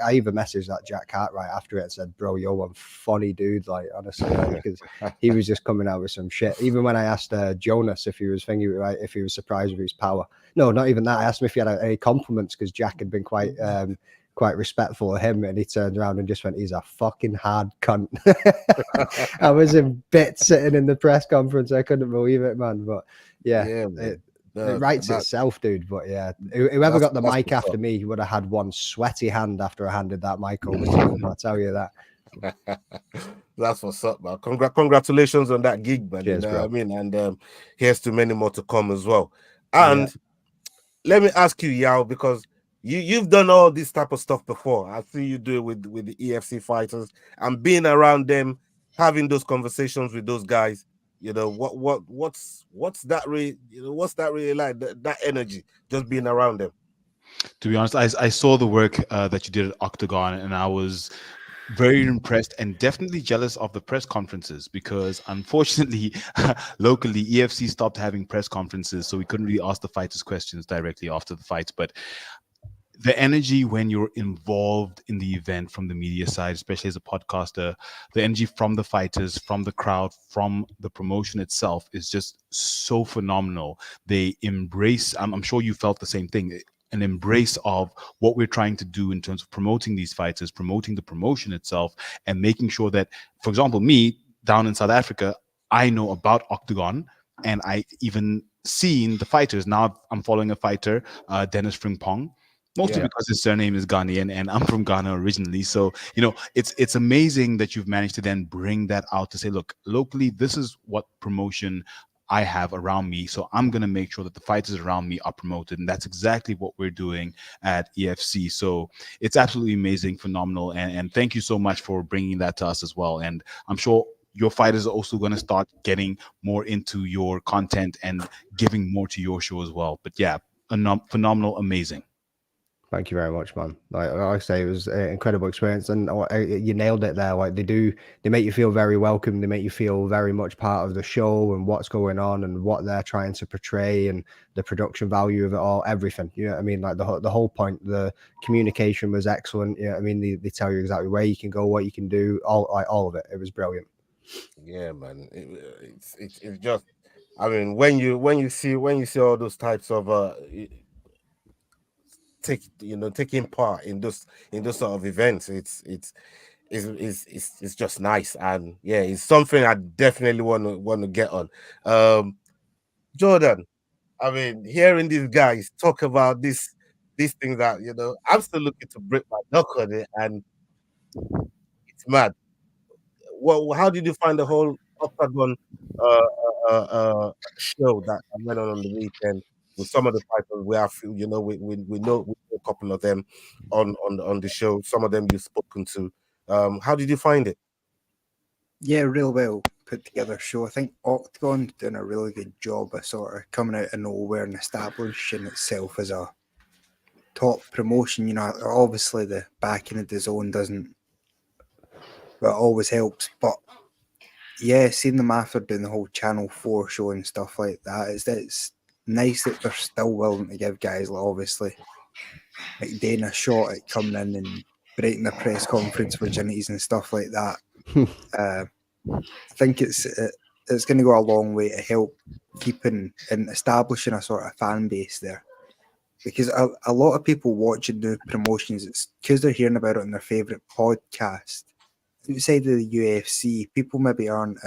I even messaged that Jack Cartwright after it and said, "Bro, you're one funny dude." Like honestly, because he was just coming out with some shit. Even when I asked Jonas if he was thinking, right, if he was surprised with his power. No, not even that. I asked him if he had any compliments because Jack had been quite respectful of him, and he turned around and just went, "He's a fucking hard cunt." I was in bits sitting in the press conference. I couldn't believe it, man. But yeah, it writes itself, dude. But yeah, whoever got the mic after me would have had one sweaty hand after I handed that mic over to him. I'll tell you that. That's what's up, man. Congratulations on that gig, man. Cheers, you know bro. what I mean? And here's to many more to come as well. And let me ask you, Yao, because you've done all this type of stuff before. I see you do it with the EFC fighters and being around them, having those conversations with those guys. You know what's that really? You know what's that really like? That energy, just being around them. To be honest, I saw the work that you did at Octagon, and I was very impressed and definitely jealous of the press conferences because unfortunately locally EFC stopped having press conferences, so we couldn't really ask the fighters questions directly after the fights. But the energy when you're involved in the event from the media side, especially as a podcaster, the energy from the fighters, from the crowd, from the promotion itself is just so phenomenal. They embrace, I'm sure you felt the same thing, an embrace of what we're trying to do in terms of promoting these fighters, promoting the promotion itself, and making sure that, for example, me down in South Africa, I know about Octagon, and I even seen the fighters. Now I'm following a fighter, Dennis Frimpong, mostly because his surname is Ghanaian and I'm from Ghana originally. So, you know, it's amazing that you've managed to then bring that out to say, look, locally, this is what promotion I have around me. So I'm going to make sure that the fighters around me are promoted. And that's exactly what we're doing at EFC. So it's absolutely amazing, phenomenal. And thank you so much for bringing that to us as well. And I'm sure your fighters are also going to start getting more into your content and giving more to your show as well. But yeah, phenomenal, amazing. Thank you very much, man. Like I say, it was an incredible experience, and you nailed it there. Like they make you feel very welcome. They make you feel very much part of the show and what's going on and what they're trying to portray and the production value of it all, everything. You know what I mean? Like the whole point, the communication was excellent. You know what I mean? They tell you exactly where you can go, what you can do, all of it. It was brilliant. Yeah, man. It's just, I mean, when you see all those types of taking part in those sort of events, it's just nice. And yeah, it's something I definitely want to get on. Jordan, I mean, hearing these guys talk about these things that I'm still looking to break my neck on it, and it's mad. Well, how did you find the whole Octagon uh, show that went on the weekend with some of the fighters? We have, we know a couple of them on the show. Some of them you've spoken to. How did you find it? Yeah, real well put together show. I think Octagon doing a really good job of sort of coming out of nowhere and establishing itself as a top promotion. You know, obviously the backing of the zone doesn't, but it always helps. But yeah, seeing them after doing the whole Channel 4 show and stuff like that, it's nice that they're still willing to give guys like obviously like Dana a shot at coming in and breaking the press conference virginities and stuff like that. I think it's going to go a long way to help keeping and establishing a sort of fan base there. Because a lot of people watching the promotions, it's because they're hearing about it on their favourite podcast. Outside of the UFC, people maybe aren't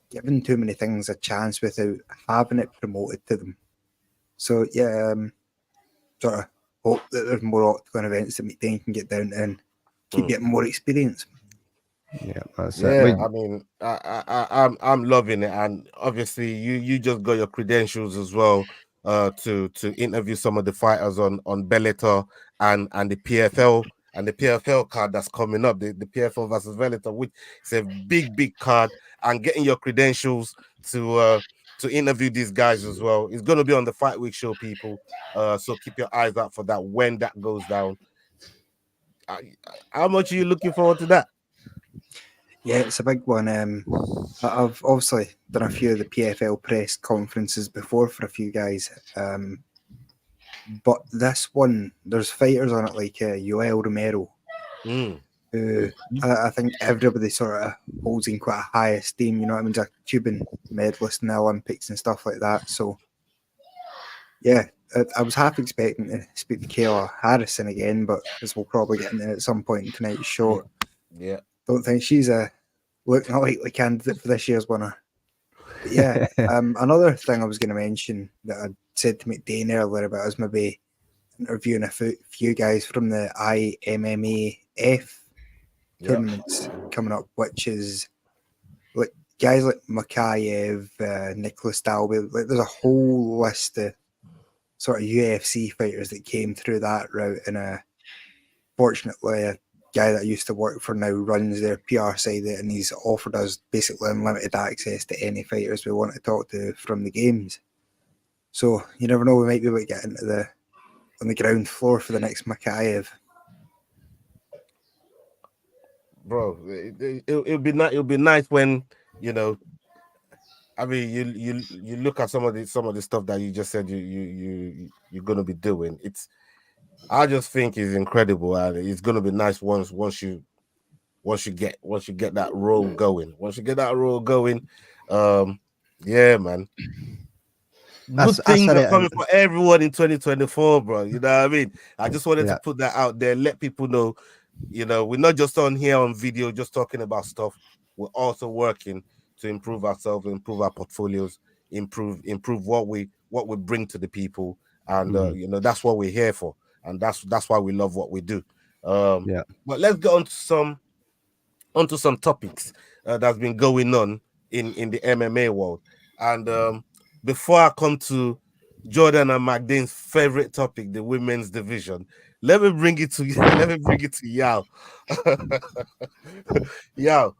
giving too many things a chance without having it promoted to them. So yeah, sort of hope that there's more Octagon events that McDane can get down and keep getting more experience. Yeah, that's yeah. I mean, I'm loving it, and obviously you just got your credentials as well to interview some of the fighters on Bellator and the PFL. And the PFL card that's coming up, the PFL versus Bellator, which is a big card, and getting your credentials to interview these guys as well. It's going to be on the Fight Week show, people. So keep your eyes out for that when that goes down. How much are you looking forward to that? Yeah, it's a big one. I've obviously done a few of the PFL press conferences before for a few guys. But this one, there's fighters on it like Yoel Romero, Mm. who I think everybody sort of holds in quite a high esteem. You know what I mean? He's a Cuban medalist in the Olympics and stuff like that. So, yeah, I was half expecting to speak to Kayla Harrison again, but as we'll probably get into at some point in tonight's show, Yeah. don't think she's looking a likely candidate for this year's winner. But yeah, another thing I was going to mention that I said to McDane earlier about us maybe interviewing a few guys from the IMMAF tournaments coming up, which is like guys like Makayev, Nicholas Dalby. Like, there's a whole list of sort of UFC fighters that came through that route, and fortunately, a guy that I used to work for now runs their PR side, and he's offered us basically unlimited access to any fighters we want to talk to from the games. So you never know, we might be able to get into on the ground floor for the next Makayev. Bro, it'll be nice. It'll be nice when, you know, I mean, you look at some of the stuff that you just said you're gonna be doing. I just think it's incredible, and it's gonna be nice once you get that roll going. Once you get that roll going, yeah, man. Good things are coming for everyone in 2024, bro. You know what I mean? I just wanted to put that out there, let people know. You know, we're not just on here on video, just talking about stuff. We're also working to improve ourselves, improve our portfolios, improve what we bring to the people, and you know, that's what we're here for, and that's why we love what we do. But let's get onto some topics that's been going on in the MMA world, and before I come to Jordan and McDane's favorite topic, the women's division, let me bring it to Yao. Yao,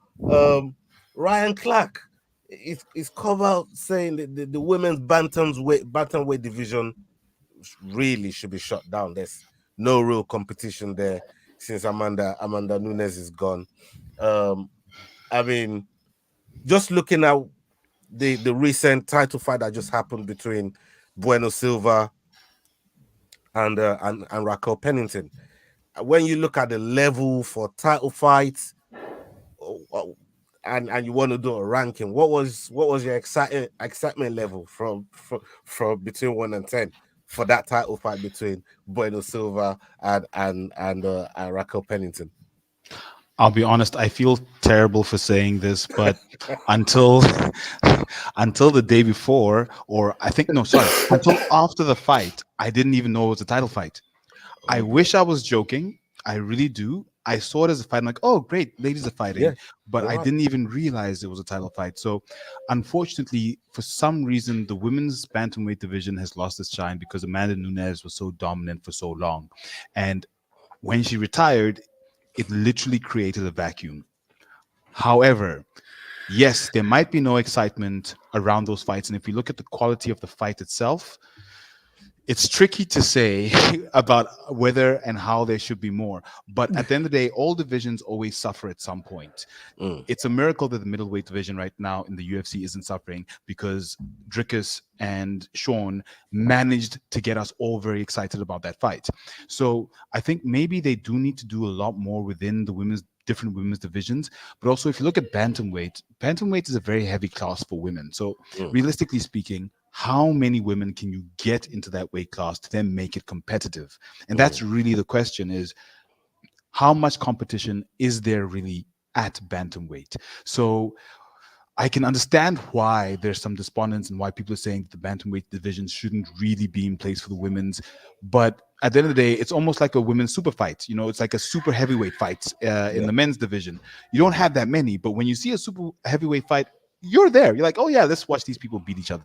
Ryan Clark is come out saying that the women's bantamweight division really should be shut down. There's no real competition there since Amanda Nunes is gone. I mean, just looking at the recent title fight that just happened between Bueno Silva and Raquel Pennington. When you look at the level for title fights, and you want to do a ranking, what was your excitement level from between 1 and 10 for that title fight between Bueno Silva and Raquel Pennington? I'll be honest, I feel terrible for saying this, but until the day before, or until after the fight, I didn't even know it was a title fight. I wish I was joking. I really do. I saw it as a fight. I'm like, oh, great, ladies are fighting. But I didn't even realize it was a title fight. So unfortunately, for some reason, the women's bantamweight division has lost its shine because Amanda Nunes was so dominant for so long. And when she retired, it literally created a vacuum. However, yes, there might be no excitement around those fights. And if you look at the quality of the fight itself, it's tricky to say about whether and how there should be more. But at the end of the day, all divisions always suffer at some point. It's a miracle that the middleweight division right now in the UFC isn't suffering, because Dricus and Sean managed to get us all very excited about that fight. So I think maybe they do need to do a lot more within the different women's divisions. But also, if you look at bantamweight is a very heavy class for women. So realistically speaking, how many women can you get into that weight class to then make it competitive? And that's really the question, is how much competition is there really at bantamweight? So I can understand why there's some despondence and why people are saying the bantamweight division shouldn't really be in place for the women's. But at the end of the day, it's almost like a women's super fight. You know, it's like a super heavyweight fight in the men's division. You don't have that many, but when you see a super heavyweight fight, you're there. You're like, oh yeah, let's watch these people beat each other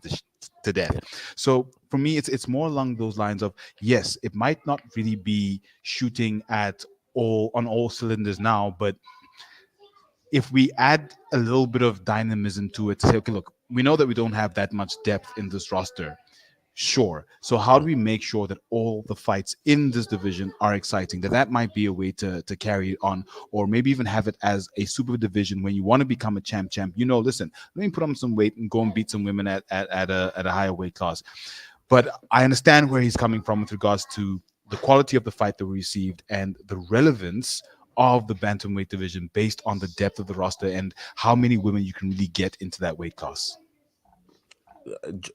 to death. So for me, it's more along those lines of, yes, it might not really be shooting on all cylinders now, but if we add a little bit of dynamism to it, to say, okay, look, we know that we don't have that much depth in this roster. Sure. So how do we make sure that all the fights in this division are exciting? That might be a way to carry it on, or maybe even have it as a super division when you want to become a champ. You know, listen, let me put on some weight and go and beat some women at a higher weight class. But I understand where he's coming from with regards to the quality of the fight that we received and the relevance of the bantamweight division based on the depth of the roster and how many women you can really get into that weight class.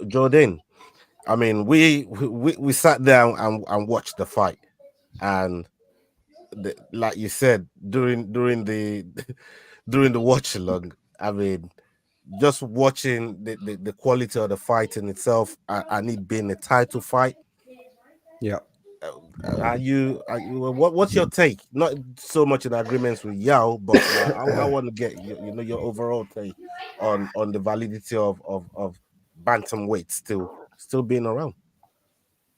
Jordan, I mean, we sat down and watched the fight, and like you said during the during the watch along, I mean, just watching the quality of the fight in itself, and it being a title fight. Yeah. What's your take? Not so much in agreements with Yao, but I want to get your overall take on the validity of bantamweight still being around.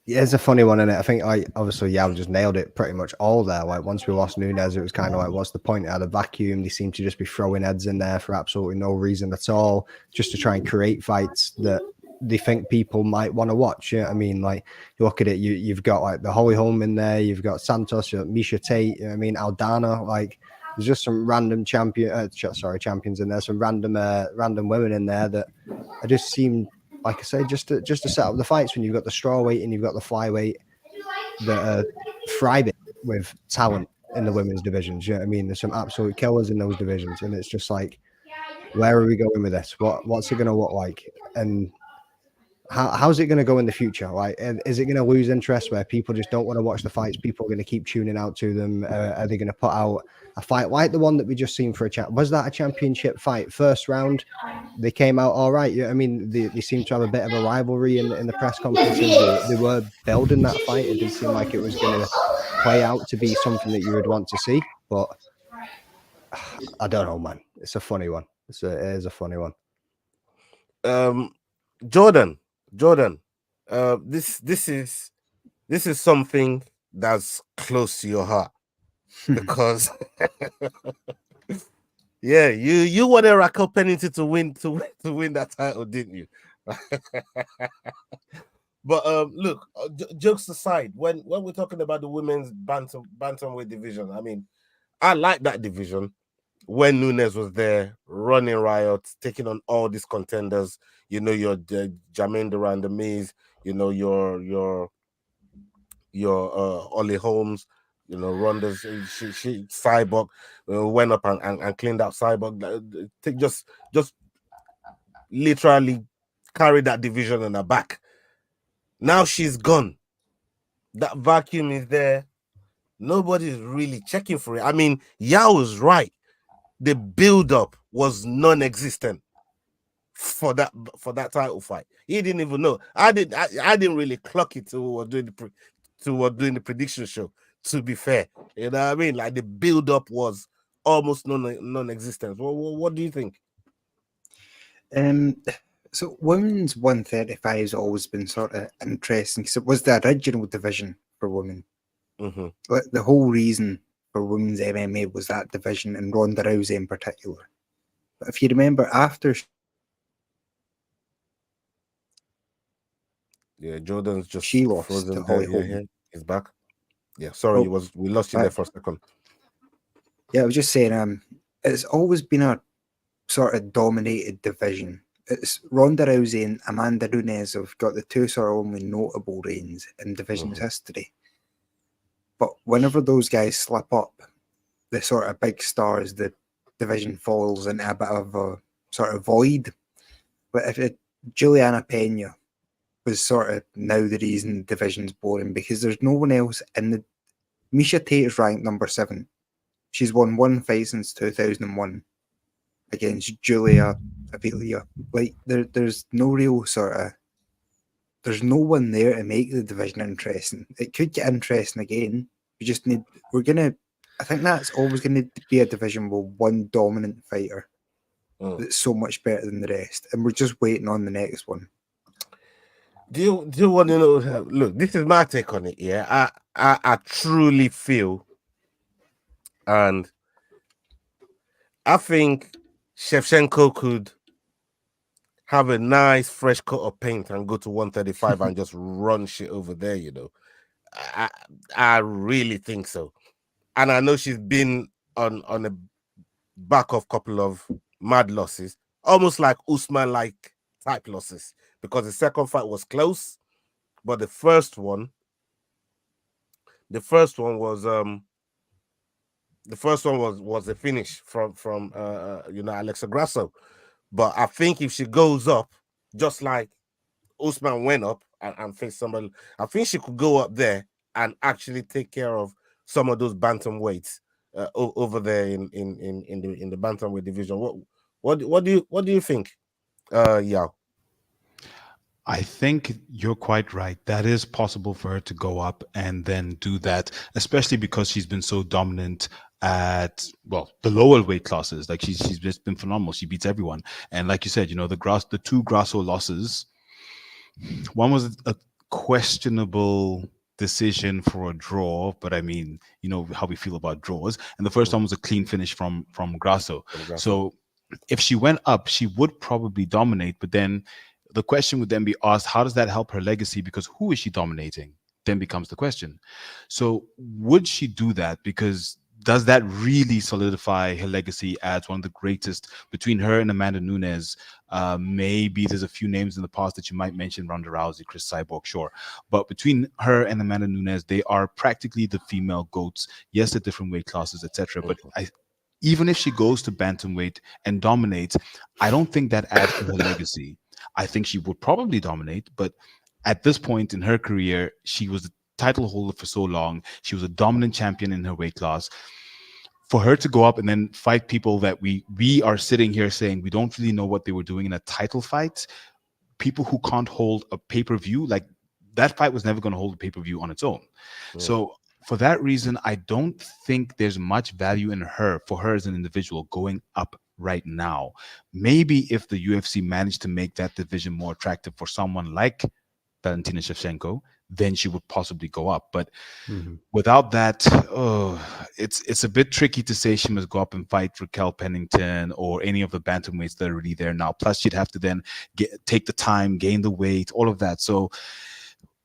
Yeah, it's a funny one, isn't it? I think obviously Yao just nailed it pretty much all there. Like once we lost Nunes, it was kind of like, what's the point? It had a vacuum. They seem to just be throwing heads in there for absolutely no reason at all, just to try and create fights that they think people might want to watch. You know what I mean? Like you look at it, you've got like the Holly Holm in there, you've got Santos, you've got Misha Tate, you know what I mean, Aldana. Like there's just some random champions in there, some random women in there that I just seem, like I say, just to set up the fights when you've got the strawweight and you've got the flyweight that are thriving with talent in the women's divisions. You know what I mean? There's some absolute killers in those divisions, and it's just like, where are we going with this? What's it going to look like? And how's it going to go in the future? Like, is it going to lose interest where people just don't want to watch the fights? People are going to keep tuning out to them. Are they going to put out a fight like the one that we just seen for a chat? Was that a championship fight? First round, they came out all right. I mean, they seem to have a bit of a rivalry in the press conferences. They were building that fight. It did seem like it was going to play out to be something that you would want to see. But I don't know, man. It's a funny one. It is a funny one. Jordan, this is something that's close to your heart because yeah, you want to rack up Pennington to win that title, didn't you? But look, jokes aside, when we're talking about the women's bantamweight division, I mean, I like that division when Nunes was there, running riots, taking on all these contenders. You know, your Jermaine Durand, the Miz, you know, your Ollie Holmes, you know, Ronda's she Cyborg went up and cleaned out Cyborg. Just literally carried that division on her back. Now she's gone. That vacuum is there. Nobody's really checking for it. I mean, Yao was right. The build-up was non-existent for that title fight. He didn't even know. I didn't really clock it to what doing the prediction show. To be fair, you know what I mean. Like the build-up was almost non-existent. What do you think? So women's 135 has always been sort of interesting because it was the original division for women. Mm-hmm. Like the whole reason for women's MMA was that division, and Ronda Rousey in particular. But if you remember, after Jordan's just she lost frozen to Holly Holm. Yeah, he's back. Yeah, sorry, we lost you there for a second. Yeah, I was just saying, it's always been a sort of dominated division. It's Ronda Rousey and Amanda Nunes have got the two sort of only notable reigns in division's history. But whenever those guys slip up, the sort of big stars, the division falls into a bit of a sort of void. But if Juliana Pena was sort of now the reason the division's boring, because there's no one else in the... Misha Tate is ranked number 7. She's won one fight since 2001 against Julia Avila. Like, there's no real sort of... There's no one there to make the division interesting. It could get interesting again. We just need... I think that's always going to be a division with one dominant fighter that's so much better than the rest. And we're just waiting on the next one. Do you want to know? Look, this is my take on it. Yeah, I truly feel, and I think Shevchenko could have a nice fresh coat of paint and go to 135 and just run shit over there. You know, I really think so, and I know she's been on a back of couple of mad losses, almost like Usman like type losses. Because the second fight was close, but the first one was a finish from Alexa Grasso. But I think if she goes up, just like Usman went up and faced somebody, I think she could go up there and actually take care of some of those bantamweights over there in the bantamweight division. What do you think, Yao? I think you're quite right. That is possible for her to go up and then do that, especially because she's been so dominant at the lower weight classes. Like she's just been phenomenal. She beats everyone. And like you said, the two Grasso losses, one was a questionable decision for a draw, but I mean, you know how we feel about draws. And the first one was a clean finish from Grasso. So if she went up, she would probably dominate, but then the question would then be asked, how does that help her legacy? Because who is she dominating? Then becomes the question. So would she do that? Because does that really solidify her legacy as one of the greatest between her and Amanda Nunes? Maybe there's a few names in the past that you might mention, Ronda Rousey, Chris Cyborg, sure. But between her and Amanda Nunes, they are practically the female GOATs. Yes, at different weight classes, etc. But even if she goes to bantamweight and dominates, I don't think that adds to her legacy. I think she would probably dominate, but at this point in her career, she was the title holder for so long. She was a dominant champion in her weight class. For her to go up and then fight people that we are sitting here saying we don't really know what they were doing in a title fight, people who can't hold a pay-per-view, like that fight was never going to hold a pay-per-view on its own. Yeah. So for that reason, I don't think there's much value in her, for her as an individual, going up right now. Maybe if the UFC managed to make that division more attractive for someone like Valentina Shevchenko, then she would possibly go up. But without that, it's a bit tricky to say she must go up and fight Raquel Pennington or any of the bantamweights that are already there now. Plus, she'd have to then take the time, gain the weight, all of that. So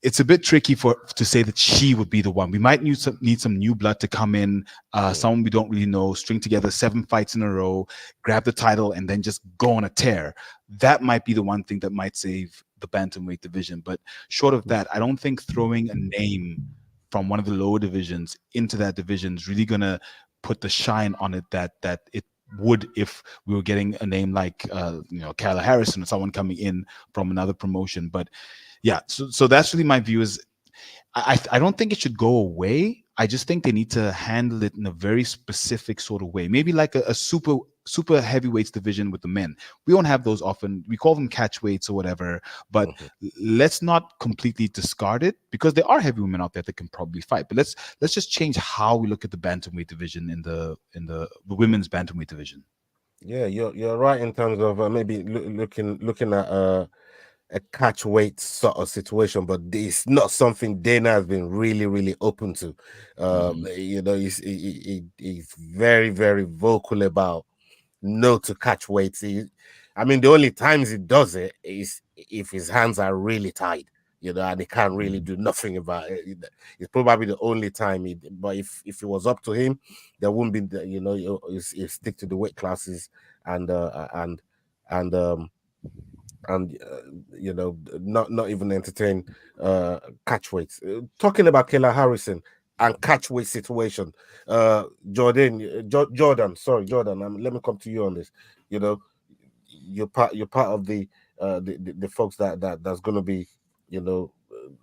it's a bit tricky to say that she would be the one. We might need some new blood to come in, someone we don't really know, string together 7 fights in a row, grab the title, and then just go on a tear. That might be the one thing that might save the bantamweight division. But short of that, I don't think throwing a name from one of the lower divisions into that division is really going to put the shine on it that it would if we were getting a name like Kayla Harrison or someone coming in from another promotion. But yeah, so that's really my view. Is I don't think it should go away. I just think they need to handle it in a very specific sort of way. Maybe like a super heavyweights division with the men. We don't have those often. We call them catch weights or whatever. But let's not completely discard it, because there are heavy women out there that can probably fight. But let's just change how we look at the bantamweight division in the women's bantamweight division. Yeah, you're right in terms of maybe looking at a catch weight sort of situation, but it's not something Dana has been really, really open to. He's very, very vocal about no to catch weights. The only times he does it is if his hands are really tied, and he can't really do nothing about it. It's probably the only time but if it was up to him, there wouldn't be he'll stick to the weight classes and not even entertain catch weights. Talking about Kayla Harrison and catch weight situation, Jordan, let me come to you on this. You're part of the folks that's going to be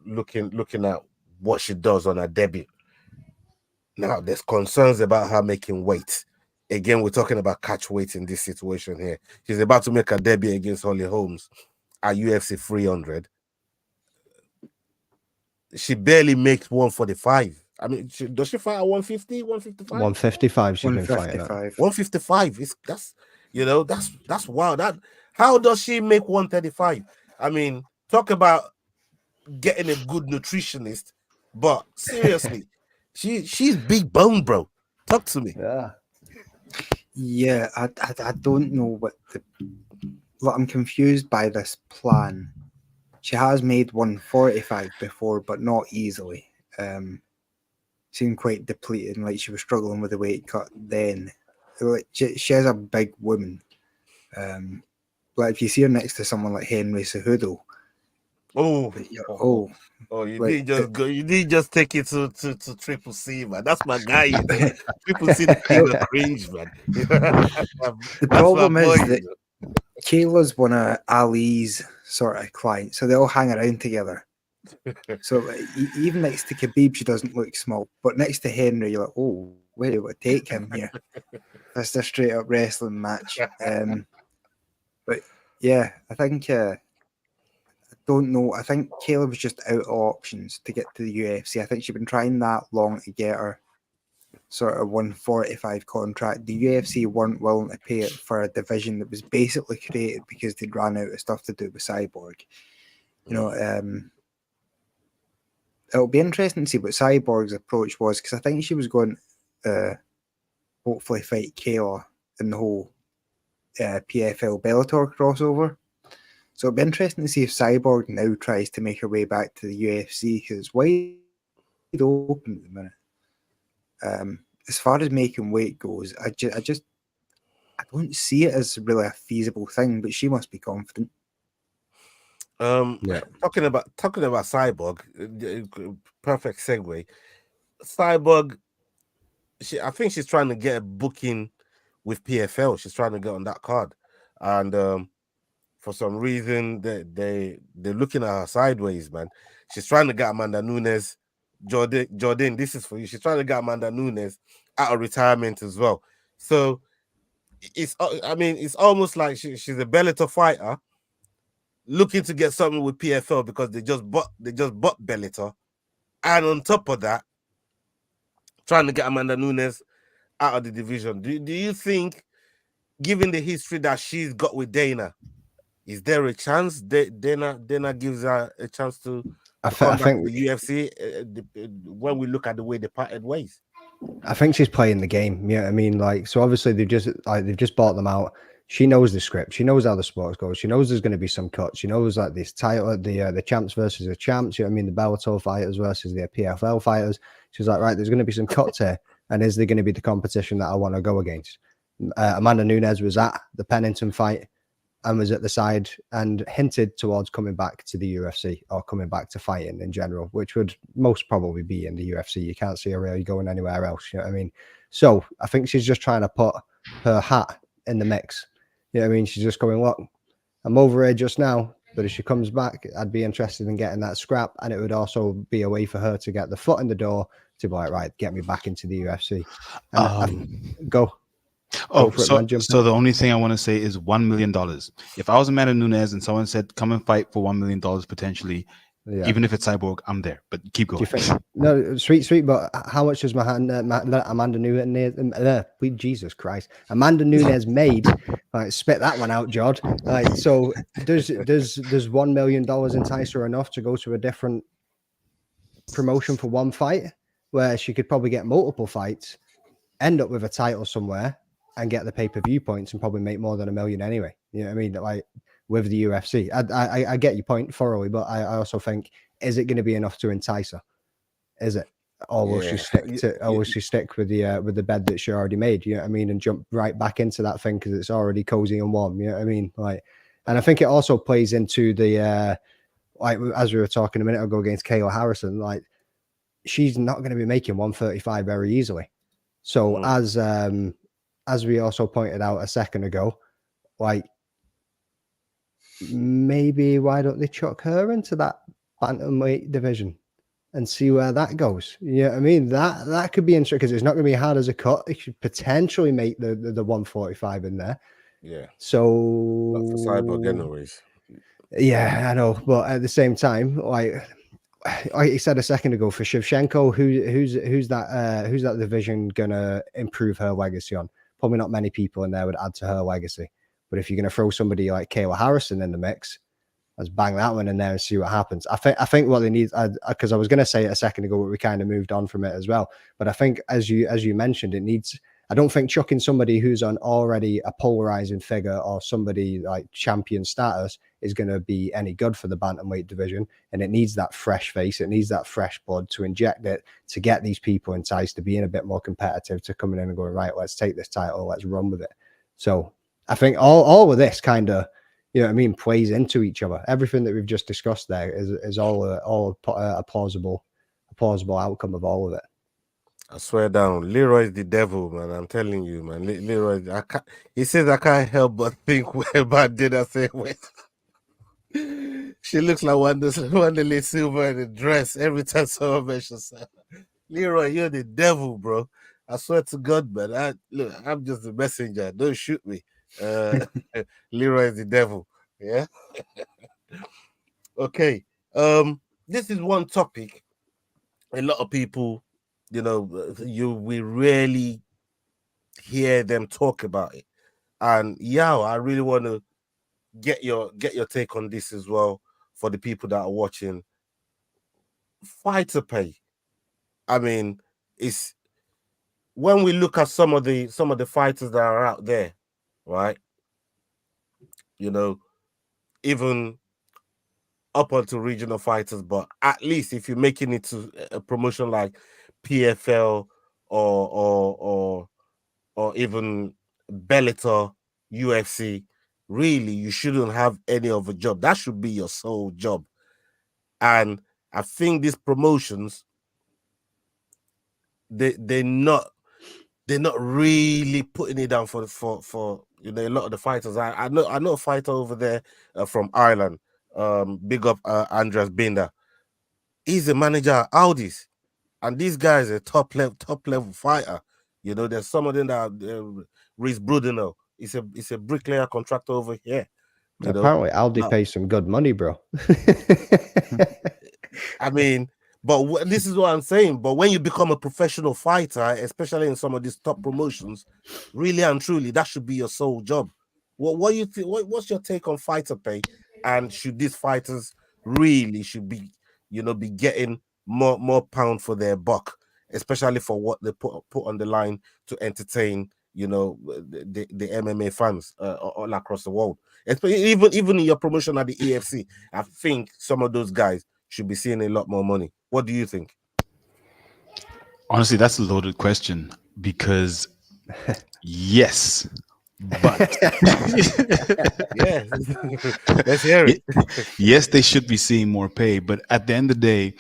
looking at what she does on her debut. Now there's concerns about her making weight. Again, we're talking about catch weight in this situation here. She's about to make her debut against Holly Holmes at UFC 300. She barely makes 145. Does she fight at 150, 155? 155 she's been fighting at. 155. That's wild. How does she make 135? Talk about getting a good nutritionist, but seriously, she's big bone, bro. Talk to me. Yeah, I don't know I'm confused by this plan. She has made 145 before, but not easily. Seemed quite depleted, and like she was struggling with the weight cut then. She is a big woman. But if you see her next to someone like Henry Cejudo, Oh, But, yeah, oh, oh, you like, did just go. You did just take it to Triple C, man. That's my guy. You know? Triple C, the king of cringe, man. the That's my problem boy. is You that know? Kayla's one of Ali's sort of clients, so they all hang around together. So even next to Khabib, she doesn't look small, but next to Henry, you're like, oh, where do I take him here? That's a straight up wrestling match. But yeah, I think I don't know. I think Kayla was just out of options to get to the UFC. I think she'd been trying that long to get her sort of 145 contract. The UFC weren't willing to pay it for a division that was basically created because they'd ran out of stuff to do with Cyborg. You know, it'll be interesting to see what Cyborg's approach was, because I think she was going to hopefully fight Kayla in the whole PFL Bellator crossover. So it'll be interesting to see if Cyborg now tries to make her way back to the UFC, because it's wide open at the minute. As far as making weight goes, I don't see it as really a feasible thing, but she must be confident. Yeah. Talking about Cyborg, perfect segue. Cyborg, I think she's trying to get a booking with PFL. She's trying to get on that card, and for some reason they're looking at her sideways, man. She's trying to get Amanda Nunes. Jordan, this is for you. She's trying to get Amanda Nunes out of retirement as well. So it's almost like she's a Bellator fighter looking to get something with PFL because they just bought Bellator, and on top of that, trying to get Amanda Nunes out of the division. Do you think, given the history that she's got with Dana, is there a chance that Dana gives her a chance to come back to the UFC when we look at the way they parted ways? I think she's playing the game. You know what I mean? Like, so obviously they've just bought them out. She knows the script. She knows how the sports goes. She knows there's going to be some cuts. She knows like this title, the champs versus the champs. You know what I mean? The Bellator fighters versus the PFL fighters. She's like, right, there's going to be some cuts here, and is there going to be the competition that I want to go against? Amanda Nunes was at the Pennington fight and was at the side and hinted towards coming back to the UFC or coming back to fighting in general, which would most probably be in the UFC. You can't see her really going anywhere else. You know what I mean? So I think she's just trying to put her hat in the mix. You know what I mean? She's just going, look, I'm over here just now, but if she comes back, I'd be interested in getting that scrap. And it would also be a way for her to get the foot in the door to be like, right, get me back into the UFC. And go. Oh, so the only thing I want to say is $1 million. If I was Amanda Nunes and someone said, come and fight for $1 million potentially, even if it's Cyborg, I'm there. But keep going. No, sweet. But how much does Amanda Nunes? Jesus Christ, Amanda Nunes made? Like, spit that one out, Jod. Like, so does $1 million entice her enough to go to a different promotion for one fight, where she could probably get multiple fights, end up with a title somewhere, and get the pay-per-view points and probably make more than $1 million anyway. You know what I mean? Like with the UFC. I get your point thoroughly, but I also think, is it going to be enough to entice her? Is it? Or will she stick with the bed that she already made? You know what I mean? And jump right back into that thing because it's already cozy and warm. You know what I mean? Like, and I think it also plays into the like as we were talking a minute ago against Kayla Harrison, like she's not going to be making 135 very easily. So as we also pointed out a second ago, like maybe why don't they chuck her into that bantamweight division and see where that goes? You know what I mean? That could be interesting because it's not going to be hard as a cut. It could potentially make the 145 in there. Yeah. So not for Cyborg anyways. Yeah, I know, but at the same time, like I said a second ago, for Shevchenko, who's that division gonna improve her legacy on? Probably not many people in there would add to her legacy. But if you're gonna throw somebody like Kayla Harrison in the mix, let's bang that one in there and see what happens. I think what they need, because I was gonna say it a second ago, but we kind of moved on from it as well. But I think as you mentioned, it needs. I don't think chucking somebody who's on already a polarizing figure or somebody like champion status is going to be any good for the bantamweight division. And it needs that fresh face. It needs that fresh blood to inject it, to get these people enticed to being a bit more competitive, to coming in and going, right, let's take this title, let's run with it. So I think all of this kind of you know what I mean, plays into each other. Everything that we've just discussed there is all a plausible outcome of all of it. I swear down, Leroy is the devil, man. I'm telling you, man. Leroy, he says I can't help but think where bad did I say when. She looks like Wanderlei Silva in a dress every time someone mentions her. Leroy, you're the devil, bro. I swear to God, man. I'm just a messenger. Don't shoot me. Leroy is the devil. Yeah. Okay. This is one topic. A lot of people, you know, we rarely hear them talk about it. And Yao, I really want to get your take on this as well for the people that are watching. Fighter pay. I mean, it's when we look at some of the fighters that are out there, right? You know, even up onto regional fighters, but at least if you're making it to a promotion like PFL or even Bellator, UFC, really you shouldn't have any other job. That should be your sole job. And I think these promotions, they're not really putting it down for you know, a lot of the fighters. I know a fighter over there from Ireland. Big up Andras Binder. He's a manager at Audi's, and these guys are top level fighter. You know, there's some of them that Reese Brudenell. It's a bricklayer contractor over here. Apparently, Aldi pays some good money, bro. I mean, but this is what I'm saying. But when you become a professional fighter, especially in some of these top promotions, really and truly, that should be your sole job. What you think? What's your take on fighter pay? And should these fighters really should be, you know, be getting more pound for their buck, especially for what they put on the line to entertain, you know, the MMA fans all across the world. Even in your promotion at the EFC, I think some of those guys should be seeing a lot more money. What do you think? Honestly, that's a loaded question because yes, but Yeah, let's hear it. Yes, they should be seeing more pay, but at the end of the day,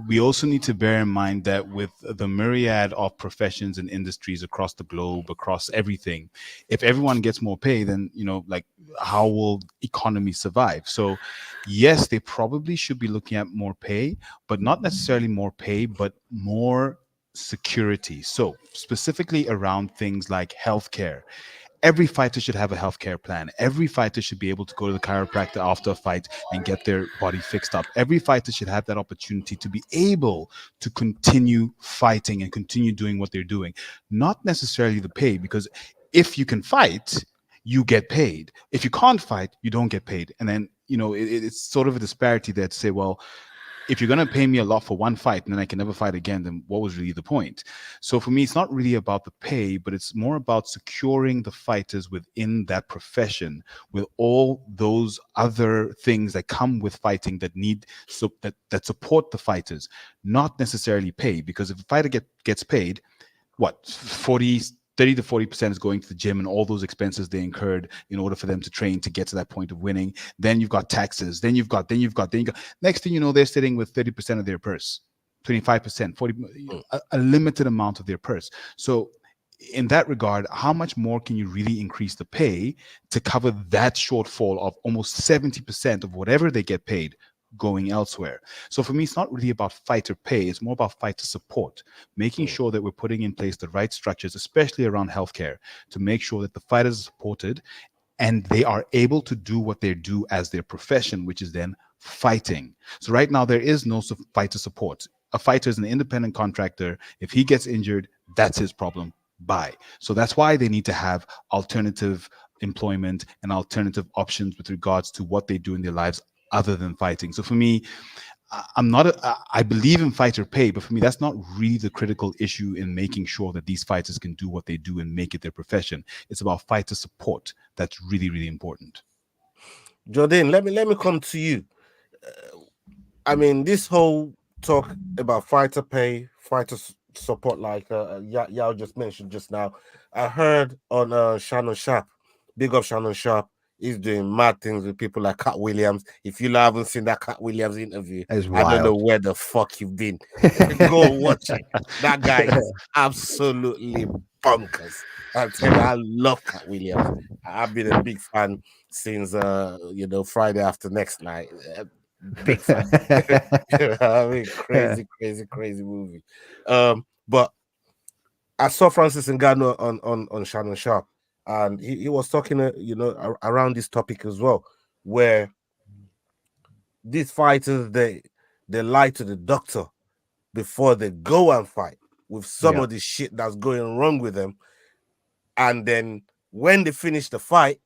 we also need to bear in mind that with the myriad of professions and industries across the globe, across everything, if everyone gets more pay, then, you know, like, how will economy survive? So yes, they probably should be looking at more pay, but not necessarily more pay, but more security. So specifically around things like healthcare. Every fighter should have a healthcare plan. Every fighter should be able to go to the chiropractor after a fight and get their body fixed up. Every fighter should have that opportunity to be able to continue fighting and continue doing what they're doing. Not necessarily the pay, because if you can fight, you get paid. If you can't fight, you don't get paid. And then, you know, it's sort of a disparity there to say, well, if you're going to pay me a lot for one fight and then I can never fight again, then what was really the point? So for me, it's not really about the pay, but it's more about securing the fighters within that profession with all those other things that come with fighting that need that support the fighters, not necessarily pay. Because if a fighter gets paid, what, 30 to 40% is going to the gym and all those expenses they incurred in order for them to train to get to that point of winning. Then you've got taxes. Then you've got. Next thing you know, they're sitting with 30% of their purse, 25%, 40%, a limited amount of their purse. So in that regard, how much more can you really increase the pay to cover that shortfall of almost 70% of whatever they get paid going elsewhere? So for me, it's not really about fighter pay. It's more about fighter support, making sure that we're putting in place the right structures, especially around healthcare, to make sure that the fighters are supported and they are able to do what they do as their profession, which is then fighting. So right now, there is no fighter support. A fighter is an independent contractor. If he gets injured, that's his problem. Bye. So that's why they need to have alternative employment and alternative options with regards to what they do in their lives other than fighting. So for me, I believe in fighter pay, but for me, that's not really the critical issue in making sure that these fighters can do what they do and make it their profession. It's about fighter support. That's really, really important. Jordan, let me come to you. I mean, this whole talk about fighter pay, fighter support, like Yao just mentioned just now, I heard on Shannon Sharp, big up Shannon Sharp. He's doing mad things with people like Cat Williams. If you haven't seen that Cat Williams interview, It's I don't know wild. where the fuck you've been. Go watch it. That guy is absolutely bonkers. I tell you, I love Cat Williams. I've been a big fan since Friday After Next Night. Big fan. I mean, crazy movie. But I saw Francis Ngannou on Shannon Sharp, and he was talking, around this topic as well, where these fighters they lie to the doctor before they go and fight with some of the shit that's going wrong with them, and then when they finish the fight,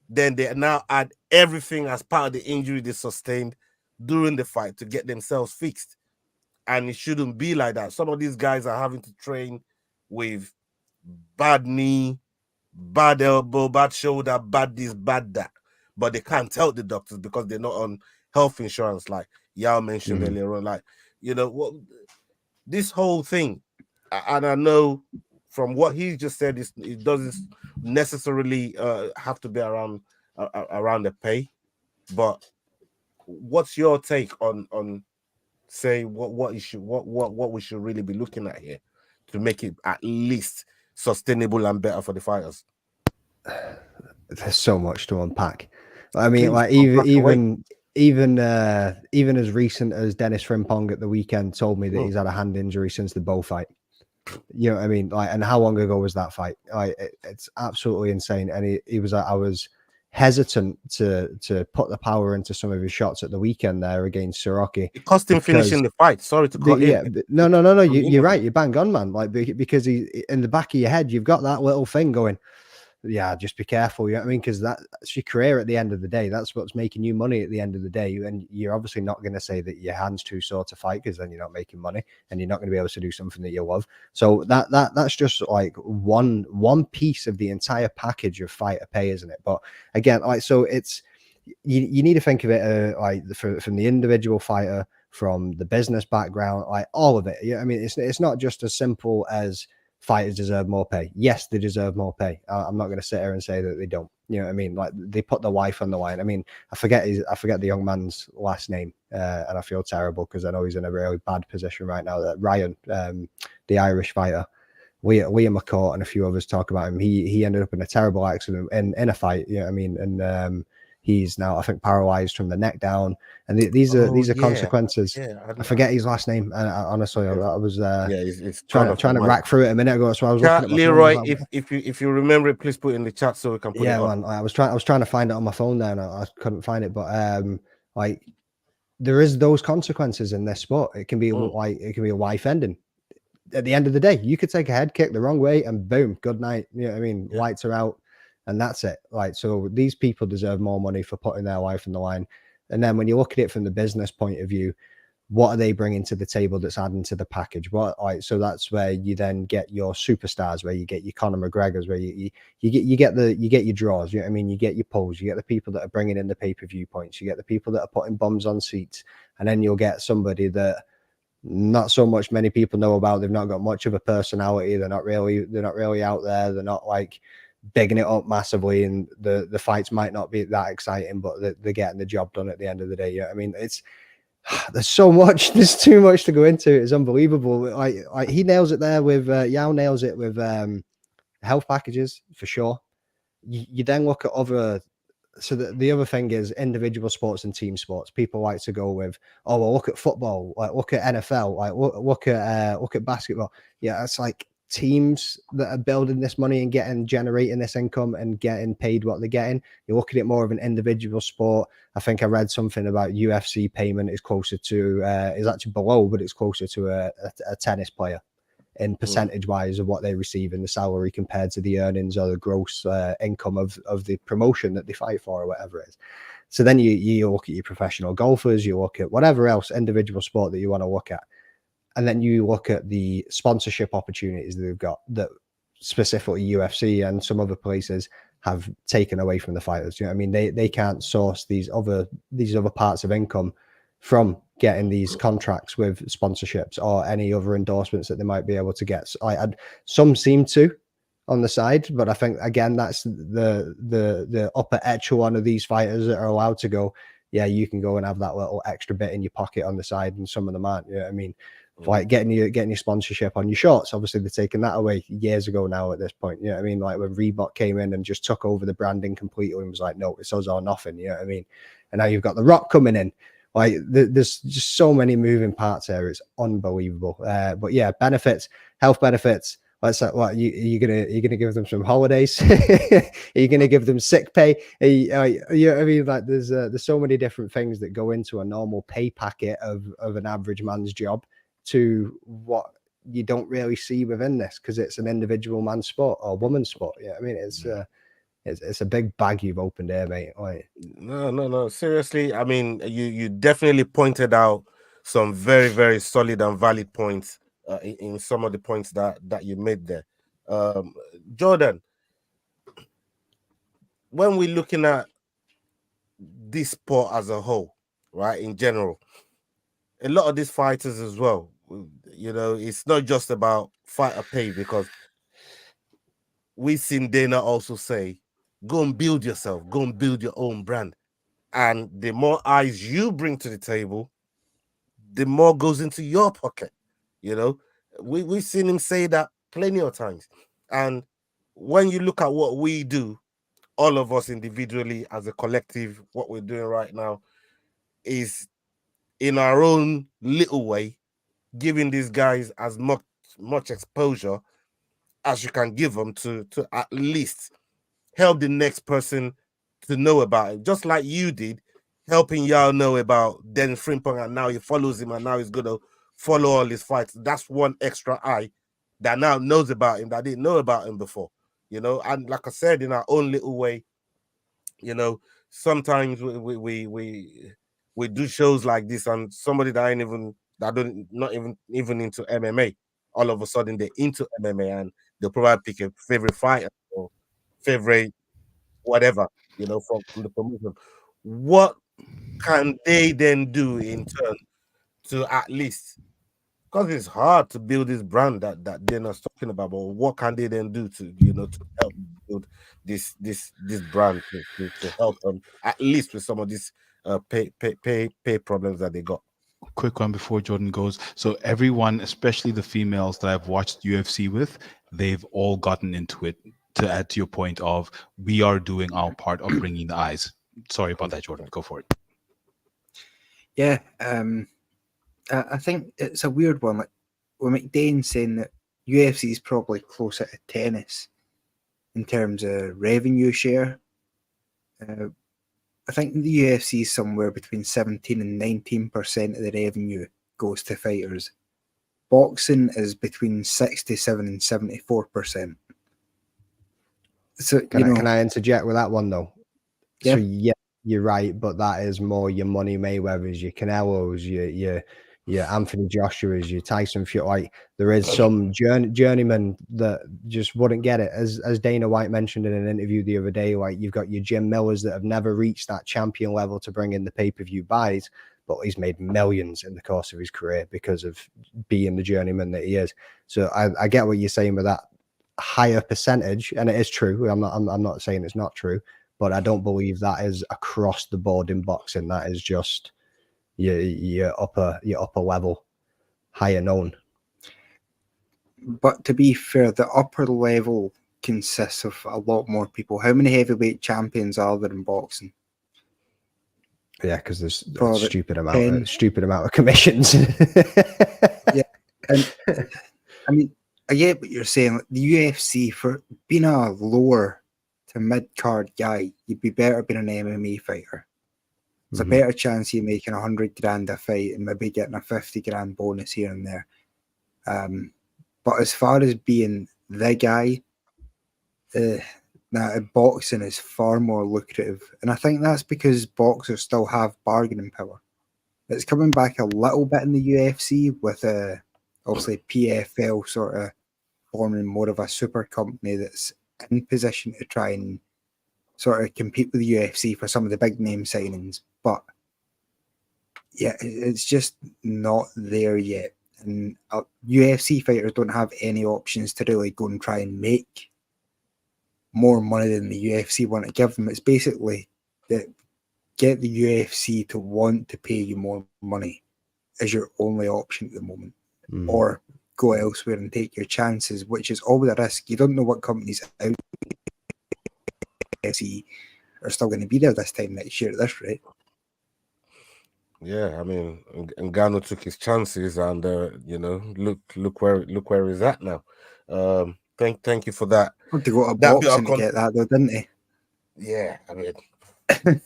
then they now add everything as part of the injury they sustained during the fight to get themselves fixed. And it shouldn't be like that. Some of these guys are having to train with bad knee, bad elbow, bad shoulder, bad this, bad that. But they can't tell the doctors because they're not on health insurance, like Yao mentioned earlier on. Like, this whole thing, and I know from what he just said, it doesn't necessarily have to be around the pay. But what's your take on say what we should really be looking at here to make it at least sustainable and better for the fighters? There's so much to unpack. I mean, like even as recent as Dennis Frimpong at the weekend told me that he's had a hand injury since the Bow fight. You know what I mean? Like, and how long ago was that fight? It's absolutely insane. And he was like, I was hesitant to put the power into some of his shots at the weekend there against Siraki. It cost him finishing the fight. Sorry to cut in. No. You're right. You're bang on, man. Like, because he, in the back of your head, you've got that little thing going, yeah, just be careful. You know what I mean? Because that's your career at the end of the day. That's what's making you money at the end of the day. And you're obviously not going to say that your hand's too sore to fight, because then you're not making money and you're not going to be able to do something that you love. So that's just like one piece of the entire package of fighter pay, isn't it? But again, like, so it's you need to think of it from the individual fighter, from the business background, like all of it. Yeah, I mean, it's not just as simple as fighters deserve more pay. Yes, they deserve more pay. I'm not going to sit here and say that they don't. You know what I mean? Like, they put their wife on the line. I mean, I forget the young man's last name, and I feel terrible because I know he's in a really bad position right now. That Ryan, the Irish fighter, Liam McCourt, and a few others talk about him. He ended up in a terrible accident in a fight. You know what I mean? And he's now, I think, paralyzed from the neck down. And these are consequences. Yeah, I forget his last name. And honestly, I was it's trying to rack through it a minute ago. So I was looking at Leroy. If you remember it, please put it in the chat so we can put it on. Man, I was trying to find it on my phone there, and I couldn't find it. But like, there is those consequences in this sport. It can be it can be a life ending. At the end of the day, you could take a head kick the wrong way, and boom, good night. You know what I mean? Yeah. Lights are out. And that's it. Like, so these people deserve more money for putting their life on the line. And then when you look at it from the business point of view, what are they bringing to the table that's adding to the package? So that's where you then get your superstars, where you get your Conor McGregors, where you get your draws. You know what I mean? You get your polls. You get the people that are bringing in the pay-per-view points. You get the people that are putting bums on seats, and then you'll get somebody that not so much many people know about. They've not got much of a personality. They're not really out there. They're not like bigging it up massively, and the fights might not be that exciting, but they're getting the job done at the end of the day. Yeah, I mean, there's so much, there's too much to go into. It's unbelievable. Like he nails it there with Yao nails it with health packages for sure. You then look at other. So the other thing is individual sports and team sports. People like to go with, oh well, look at football, like look at NFL, like look at basketball. Yeah, it's like teams that are building this money and generating this income and getting paid what they're getting. You look at it more of an individual sport. I think I read something about UFC payment is closer to is actually below, but it's closer to a tennis player in percentage wise of what they receive in the salary compared to the earnings or the gross income of the promotion that they fight for or whatever it is. So then you look at your professional golfers, you look at whatever else individual sport that you want to look at. And then you look at the sponsorship opportunities that they've got that specifically UFC and some other places have taken away from the fighters. You know what I mean? They can't source these other parts of income from getting these contracts with sponsorships or any other endorsements that they might be able to get. Some seem to, on the side. But I think again, that's the upper echelon of these fighters that are allowed to go. Yeah, you can go and have that little extra bit in your pocket on the side, and some of them aren't. You know what I mean? Like getting your sponsorship on your shorts. Obviously, they're taking that away years ago now at this point. You know what I mean? Like when Reebok came in and just took over the branding completely and was like, no, it's us or nothing. You know what I mean? And now you've got The Rock coming in. Like there's just so many moving parts there. It's unbelievable. But yeah, benefits, health benefits. What's that? What you're gonna give them some holidays? Are you gonna give them sick pay? You know what I mean? Like there's so many different things that go into a normal pay packet of an average man's job to what you don't really see within this because it's an individual man's sport or woman's sport. Yeah, I mean it's a big bag you've opened there, mate. Like, No. Seriously, I mean, you definitely pointed out some very, very solid and valid points in some of the points that you made there. Jordan, when we're looking at this sport as a whole, right, in general, a lot of these fighters as well, you know, it's not just about fighter pay because we've seen Dana also say, go and build yourself, go and build your own brand. And the more eyes you bring to the table, the more goes into your pocket. You know, we've seen him say that plenty of times. And when you look at what we do, all of us individually as a collective, what we're doing right now is in our own little way, giving these guys as much exposure as you can give them to at least help the next person to know about it, just like you did, helping y'all know about Dennis Frimpong, and now he follows him, and now he's gonna follow all his fights. That's one extra eye that now knows about him that didn't know about him before, you know. And like I said, in our own little way, you know, sometimes we do shows like this, and somebody that ain't even not even into MMA, all of a sudden they're into MMA, and they'll probably pick a favorite fighter or favorite whatever, you know, from the promotion. What can they then do in turn to at least, because it's hard to build this brand that they're not talking about, but what can they then do to, you know, to help build this brand to help them at least with some of these pay problems that they got? Quick one before Jordan goes. So everyone, especially the females that I've watched UFC with, they've all gotten into it. To add to your point of we are doing our part of bringing the eyes. Sorry about that, Jordan. Go for it. Yeah, I think it's a weird one. Like with McDane saying that UFC is probably closer to tennis in terms of revenue share. I think the UFC is somewhere between 17 and 19% of the revenue goes to fighters. Boxing is between 67 and 74%. So can I interject with that one though? Yeah. So yeah, you're right, but that is more your Money Mayweathers, your Canelos, your Anthony Joshua's, your Tyson Fury. Like there is some journeyman that just wouldn't get it. As Dana White mentioned in an interview the other day, like you've got your Jim Millers that have never reached that champion level to bring in the pay-per-view buys, but he's made millions in the course of his career because of being the journeyman that he is. So I get what you're saying with that higher percentage, and it is true. I'm not saying it's not true, but I don't believe that is across the board in boxing. That is just your upper level, higher known. But to be fair, the upper level consists of a lot more people. How many heavyweight champions are there in boxing? Yeah, because there's a Probably stupid 10. amount of commissions. Yeah, and I mean, I get what you're saying. Like, the UFC, for being a lower to mid card guy, you'd be better being an MMA fighter. There's a better chance you making 100 grand a fight and maybe getting a 50 grand bonus here and there. But as far as being the guy, boxing is far more lucrative. And I think that's because boxers still have bargaining power. It's coming back a little bit in the UFC with obviously PFL sort of forming more of a super company that's in position to try and sort of compete with the UFC for some of the big name signings. But yeah, it's just not there yet. And UFC fighters don't have any options to really go and try and make more money than the UFC want to give them. It's basically that get the UFC to want to pay you more money is your only option at the moment, or go elsewhere and take your chances, which is always a risk. You don't know what companies out the UFC are still going to be there this time next year at this rate. Yeah, I mean, Ngannou took his chances, and you know, look where he's at now. Thank you for that. Had to go to That bit of boxing to get that though, didn't he? Yeah, I mean,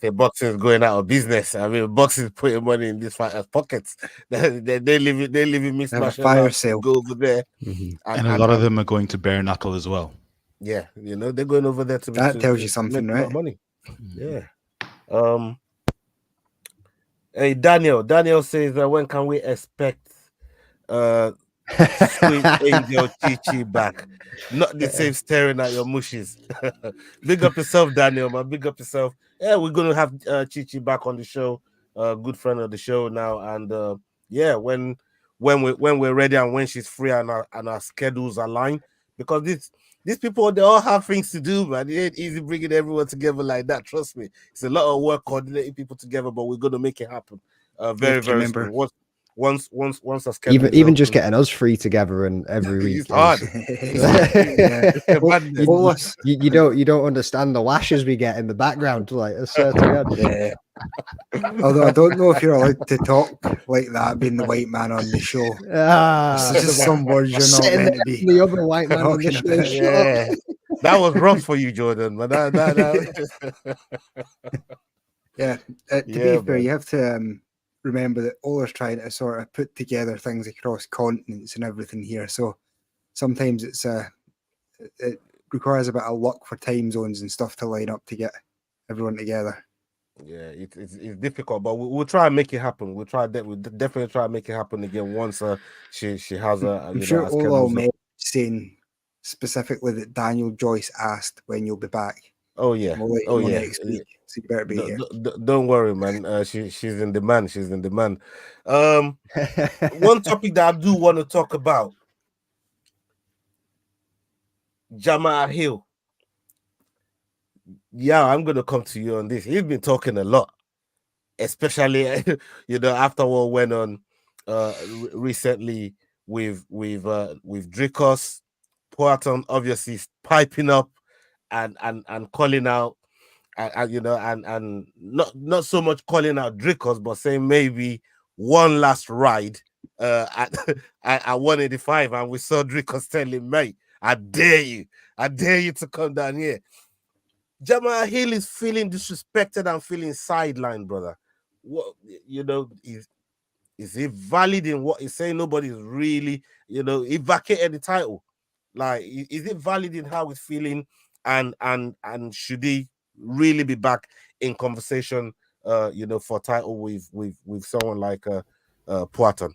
the boxing is going out of business. I mean, boxing is putting money in these fighters' pockets. They live in They have a mismatch fire sale. go over there, And a lot of them are going to bare knuckle as well. Yeah, you know, they're going over there to That tells you to something, make a lot right? of money. Yeah. Hey, Daniel says, when can we expect Sweet Angel Chichi back? Not the same staring at your mushies. Big up yourself, Daniel, man. Big up yourself. Yeah, we're gonna have Chichi back on the show. Good friend of the show now, and yeah, when we're ready and when she's free and our schedules align, because these people, they all have things to do, man. It ain't easy bringing everyone together like that. Trust me, it's a lot of work coordinating people together, but we're gonna make it happen. Very remember. soon. Once a schedule Even just getting us free together and every week it's hard. Yeah. Well, Well, you don't understand the lashes we get in the background. Like, I swear to God. yeah. Although I don't know if you're allowed to talk like that, being the white man on the show. Ah, It's just some words you're not sitting meant there to be. and the other white man on the talking show. about. Shut up. Yeah, that was rough for you, Jordan. But that... Yeah. To Yeah, be fair, man. you have to remember that Ola's trying to sort of put together things across continents and everything here. So sometimes it requires a bit of luck for time zones and stuff to line up to get everyone together. Yeah, it's difficult, but we'll try and make it happen. We'll definitely try and make it happen again once she has I'm sure Ola will make saying specifically that Daniel Joyce asked when you'll be back. Oh yeah, We'll let you know next week. So you better be here. Don't worry, man. She's in demand. She's in demand. One topic that I do want to talk about: Jamal Hill. Yeah, I'm gonna come to you on this. He's been talking a lot, especially after what went on recently with Dricos. Poaton obviously piping up and calling out, and not so much calling out Dricos, but saying maybe one last ride at 185, and we saw Dricos telling, mate, I dare you to come down here. Jamal Hill is feeling disrespected and feeling sidelined, brother. What is he valid in what he's saying? Nobody's really, he vacated the title. Like, is it valid in how he's feeling? And should he really be back in conversation? For title with someone like Poaton?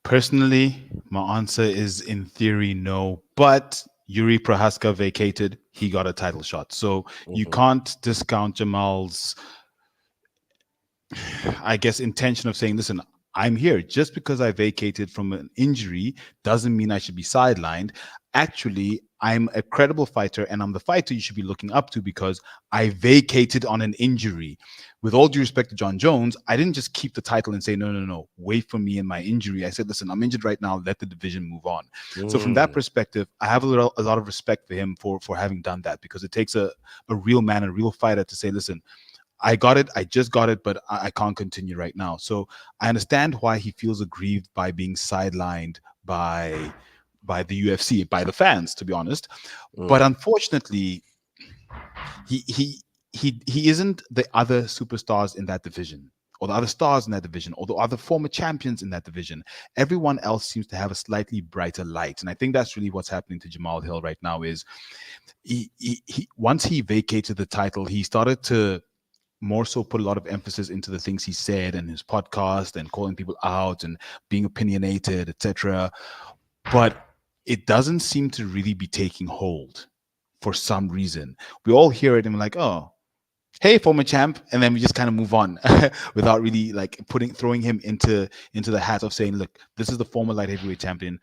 Personally, my answer is in theory no, but Yuri Prohaska vacated, he got a title shot. So you can't discount Jamal's, I guess, intention of saying, listen, I'm here. Just because I vacated from an injury doesn't mean I should be sidelined. Actually, I'm a credible fighter and I'm the fighter you should be looking up to because I vacated on an injury. With all due respect to John Jones, I didn't just keep the title and say, no, wait for me and my injury. I said, listen, I'm injured right now. Let the division move on. So from that perspective, I have a lot of respect for him for having done that, because it takes a real man, a real fighter to say, listen, I got it. I just got it, but I can't continue right now. So I understand why he feels aggrieved by being sidelined by the UFC, by the fans, to be honest. But unfortunately, he isn't the other superstars in that division, or the other stars in that division, or the other former champions in that division. Everyone else seems to have a slightly brighter light. And I think that's really what's happening to Jamal Hill right now is he once he vacated the title, he started to more so put a lot of emphasis into the things he said and his podcast and calling people out and being opinionated, etc. But it doesn't seem to really be taking hold for some reason. We all hear it and we're like, oh, hey, former champ, and then we just kind of move on without really like throwing him into the hat of saying, look, this is the former light heavyweight champion.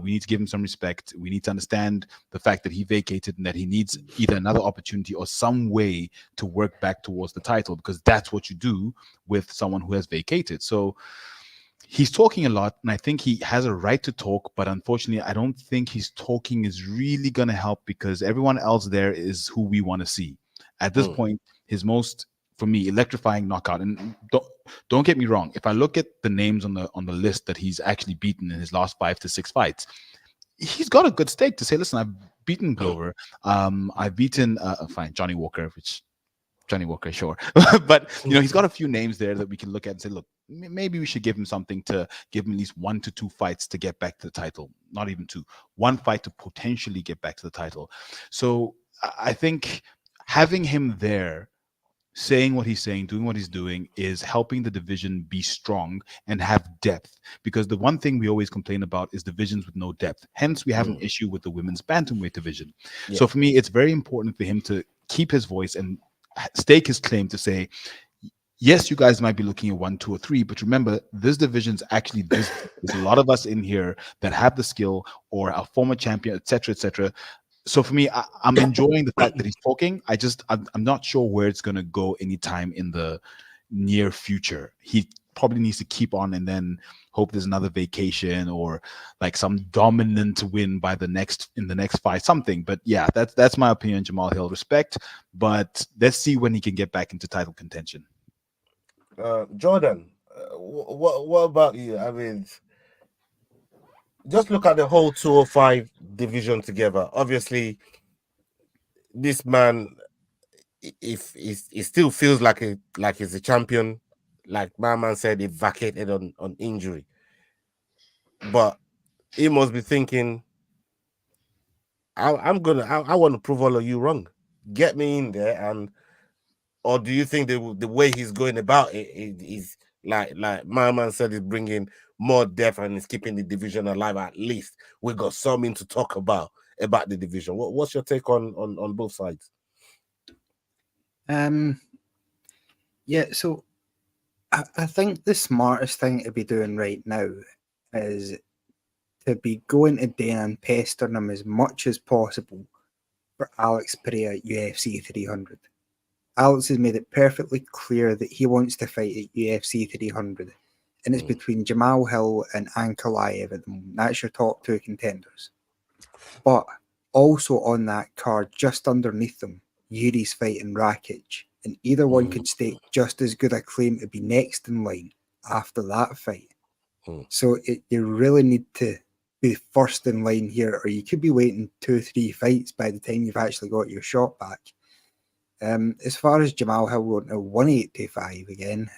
We need to give him some respect. We need to understand the fact that he vacated and that he needs either another opportunity or some way to work back towards the title, because that's what you do with someone who has vacated. So he's talking a lot, and I think he has a right to talk, but unfortunately, I don't think his talking is really going to help, because everyone else there is who we want to see. At this point, his most, for me, electrifying knockout, and don't get me wrong, if I look at the names on the list that he's actually beaten in his last 5 to 6 fights, he's got a good stake to say, listen, I've beaten Glover, I've beaten Johnny Walker, sure. But he's got a few names there that we can look at and say, look, maybe we should give him something, to give him at least 1 to 2 fights to get back to the title. Not even 2, 1 fight to potentially get back to the title. So I think having him there, saying what he's saying, doing what he's doing, is helping the division be strong and have depth. Because the one thing we always complain about is divisions with no depth. Hence, we have an issue with the women's bantamweight division. Yeah. So for me, it's very important for him to keep his voice and stake his claim to say, yes, you guys might be looking at 1, 2, or 3, but remember, this division's actually there's a lot of us in here that have the skill or a former champion, etc., etc. So for me, I'm enjoying the fact that he's talking. I'm not sure where it's going to go anytime in the near future. He probably needs to keep on and then hope there's another vacation or like some dominant win in the next fight, something. But yeah, that's my opinion. Jamal Hill, respect, but let's see when he can get back into title contention. Jordan, what about you? I mean, just look at the whole 205 division together. Obviously, this man, if he still feels like he's a champion, like my man said, he vacated on injury, but he must be thinking, I want to prove all of you wrong. Get me in there, or do you think the way he's going about it is like my man said, is bringing more depth and is keeping the division alive? At least we got something to talk about the division. What's your take on both sides? Yeah, so I think the smartest thing to be doing right now is to be going to Dana and pestering him as much as possible for Alex Pereira at UFC 300. Alex has made it perfectly clear that he wants to fight at UFC 300, and it's between Jamal Hill and Ankalaev at the moment. That's your top 2 contenders. But also on that card, just underneath them, Yuri's fighting Rakic, and either one could stake just as good a claim to be next in line after that fight. So you really need to be first in line here, or you could be waiting 2-3 fights by the time you've actually got your shot back. As far as Jamal Hill going to 185 again,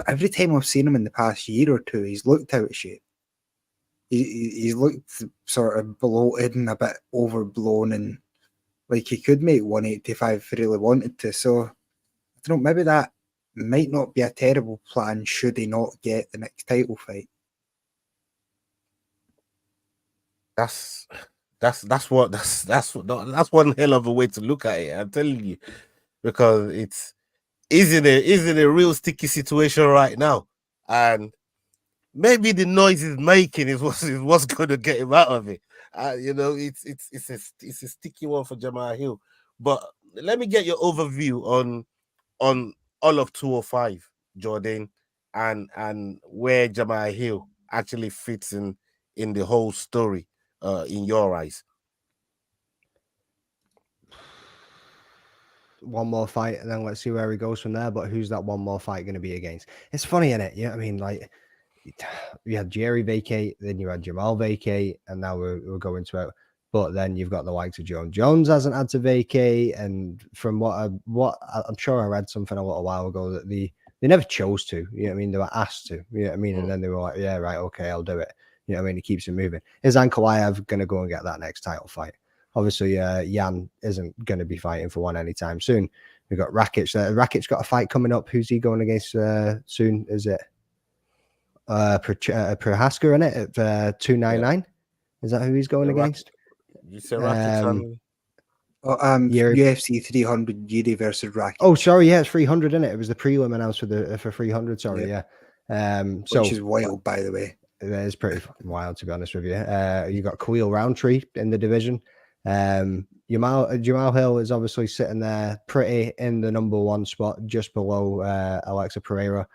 every time I've seen him in the past year or 2, he's looked out of shape. He's looked sort of bloated and a bit overblown, and like he could make 185 if he really wanted to. So I don't know, maybe that might not be a terrible plan should he not get the next title fight. That's one hell of a way to look at it. I'm telling you, because is in a real sticky situation right now, and maybe the noise he's making is what's going to get him out of it. It's a sticky one for Jamal Hill. But let me get your overview on all of 205, Jordan, and where Jamal Hill actually fits in the whole story, in your eyes. One more fight, and then let's see where he goes from there. But who's that one more fight going to be against? It's funny, isn't it? Yeah, I mean, like, you had Jerry vacate, then you had Jamal vacate, and now we're going to it. But then you've got the likes of Jones. Jones hasn't had to vacate, and from what I'm sure I read something a little while ago that they never chose to. You know what I mean? They were asked to. You know what I mean? And then they were like, yeah, right, okay, I'll do it. You know what I mean? It keeps it moving. Is Ankalaev going to go and get that next title fight? Obviously, Jan isn't going to be fighting for one anytime soon. We've got Rakic there. Rakic's got a fight coming up. Who's he going against soon? Is it Prohaska, in it, at 299? Is that who he's going against? You said Rakic Year- UFC 300 Yuri versus Rocky, Oh, sorry, yeah, it's 300 in it. It was the prelim announced for 300. Sorry, Yeah. So which is wild, by the way. it is pretty fucking wild, to be honest with you. You got Khalil Roundtree in the division. Jamal Hill is obviously sitting there pretty in the number one spot, just below Alexa Pereira.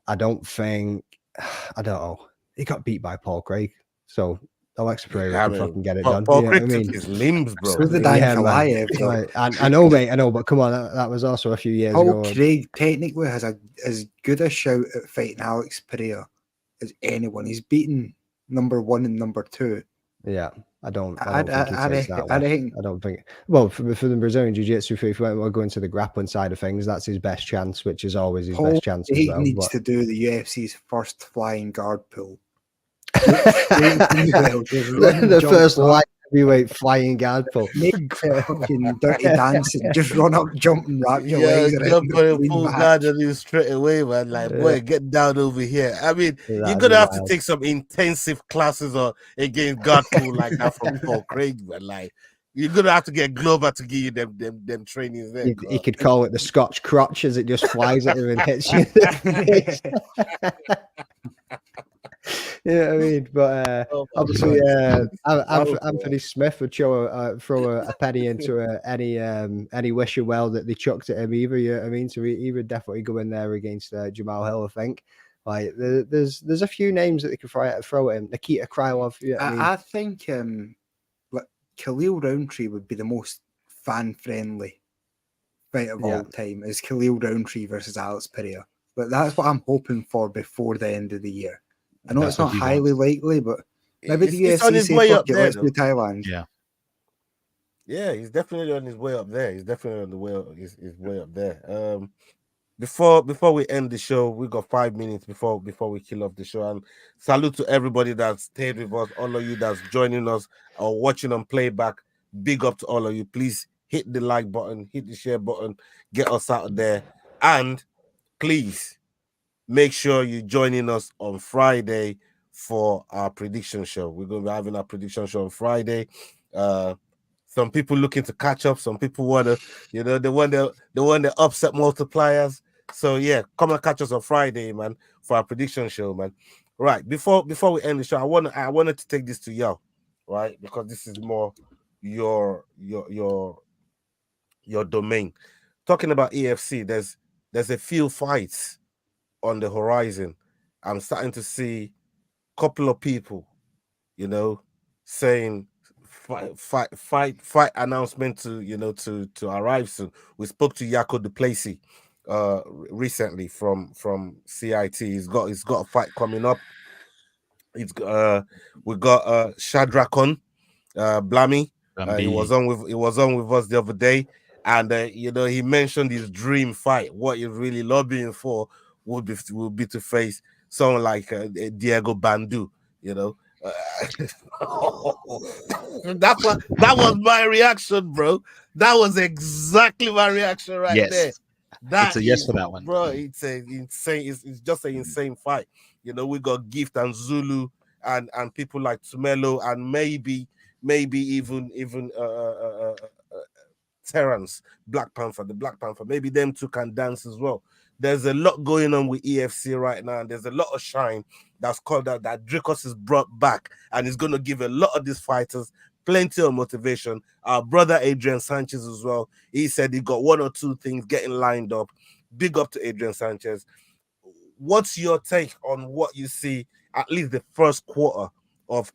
I don't know. He got beat by Paul Craig, so Alexa Pereira Yeah, can man. fucking get it Paul, done. Paul You know what Craig I took mean? his limbs, bro. So did Yeah, Dan man. Kalaev, though. Like, I know, mate. I know, but come on, that was also a few years Paul ago. Craig technically has as good a shout at fighting Alex Pereira as anyone. He's beaten number one and number two. Yeah, I don't think he I takes that reckon- I way. reckon- I don't think. Well, for the Brazilian Jiu-Jitsu, if we're going to the grappling side of things, that's his best chance, which is always his Paul best chance as Craig well. needs But to do the UFC's first flying guard pull. the the first light heavyweight flying guard pull. Make fucking dirty dancing. Just run up, jump, and wrap your legs around jump the on a queen full match. guard on you straight away, man. Like, boy, Yeah. get down over here. I mean, That'd you're be gonna have to wild. take some intensive classes or against guard pool like that from Paul Craig, man. Like, you're gonna have to get Glover to give you them trainings there. He could call it the Scotch crotch as it just flies at him and hits you. Yeah, I mean, but Oh my obviously, God. Anthony Smith would throw a penny into any wishing well that they chucked at him either. You know what I mean? So he would definitely go in there against Jamal Hill. I think. Like there's a few names that they could throw at him. Nikita Krylov. You know what I mean? I think like Khalil Roundtree would be the most fan friendly fight of all time. Is Khalil Roundtree versus Alex Pereira? But that's what I'm hoping for before the end of the year. I know That's it's not what we highly likely, but maybe the It's on UFC his say, way "Fuck up it, there, let's do though. Thailand." Yeah. Yeah, he's definitely on his way up there. He's definitely on the way his way up there. Before we end the show, we got 5 minutes before we kill off the show. And salute to everybody that stayed with us, all of you that's joining us or watching on playback. Big up to all of you. Please hit the like button, hit the share button, get us out there, and please make sure you're joining us on Friday for our prediction show. We're going to be having our prediction show on Friday. Some people looking to catch up. Some people want to, they want the upset multipliers. So yeah, come and catch us on Friday, man, for our prediction show, man. Right, before we end the show, I wanted to take this to y'all, right, because this is more your domain. Talking about EFC, there's a few fights on the horizon. I'm starting to see a couple of people, saying fight announcement to arrive soon. We spoke to Yako Duplessis recently from CIT. He's got a fight coming up. We got Shadrakon Blami. He was on with us the other day, and he mentioned his dream fight. What he's really lobbying for would be to face someone like Diego Bandu. That was my reaction, bro. That was exactly my reaction right there. It's a yes for that one, bro. It's a insane. It's just an insane fight. We got Gift and Zulu and people like Tumelo and maybe even Terrence, the Black Panther. Maybe them two can dance as well. There's a lot going on with EFC right now, and there's a lot of shine that's called that Dricus is brought back, and is going to give a lot of these fighters plenty of motivation. Our brother Adrian Sanchez as well. He said he got one or two things getting lined up. Big up to Adrian Sanchez. What's your take on what you see, at least the first quarter of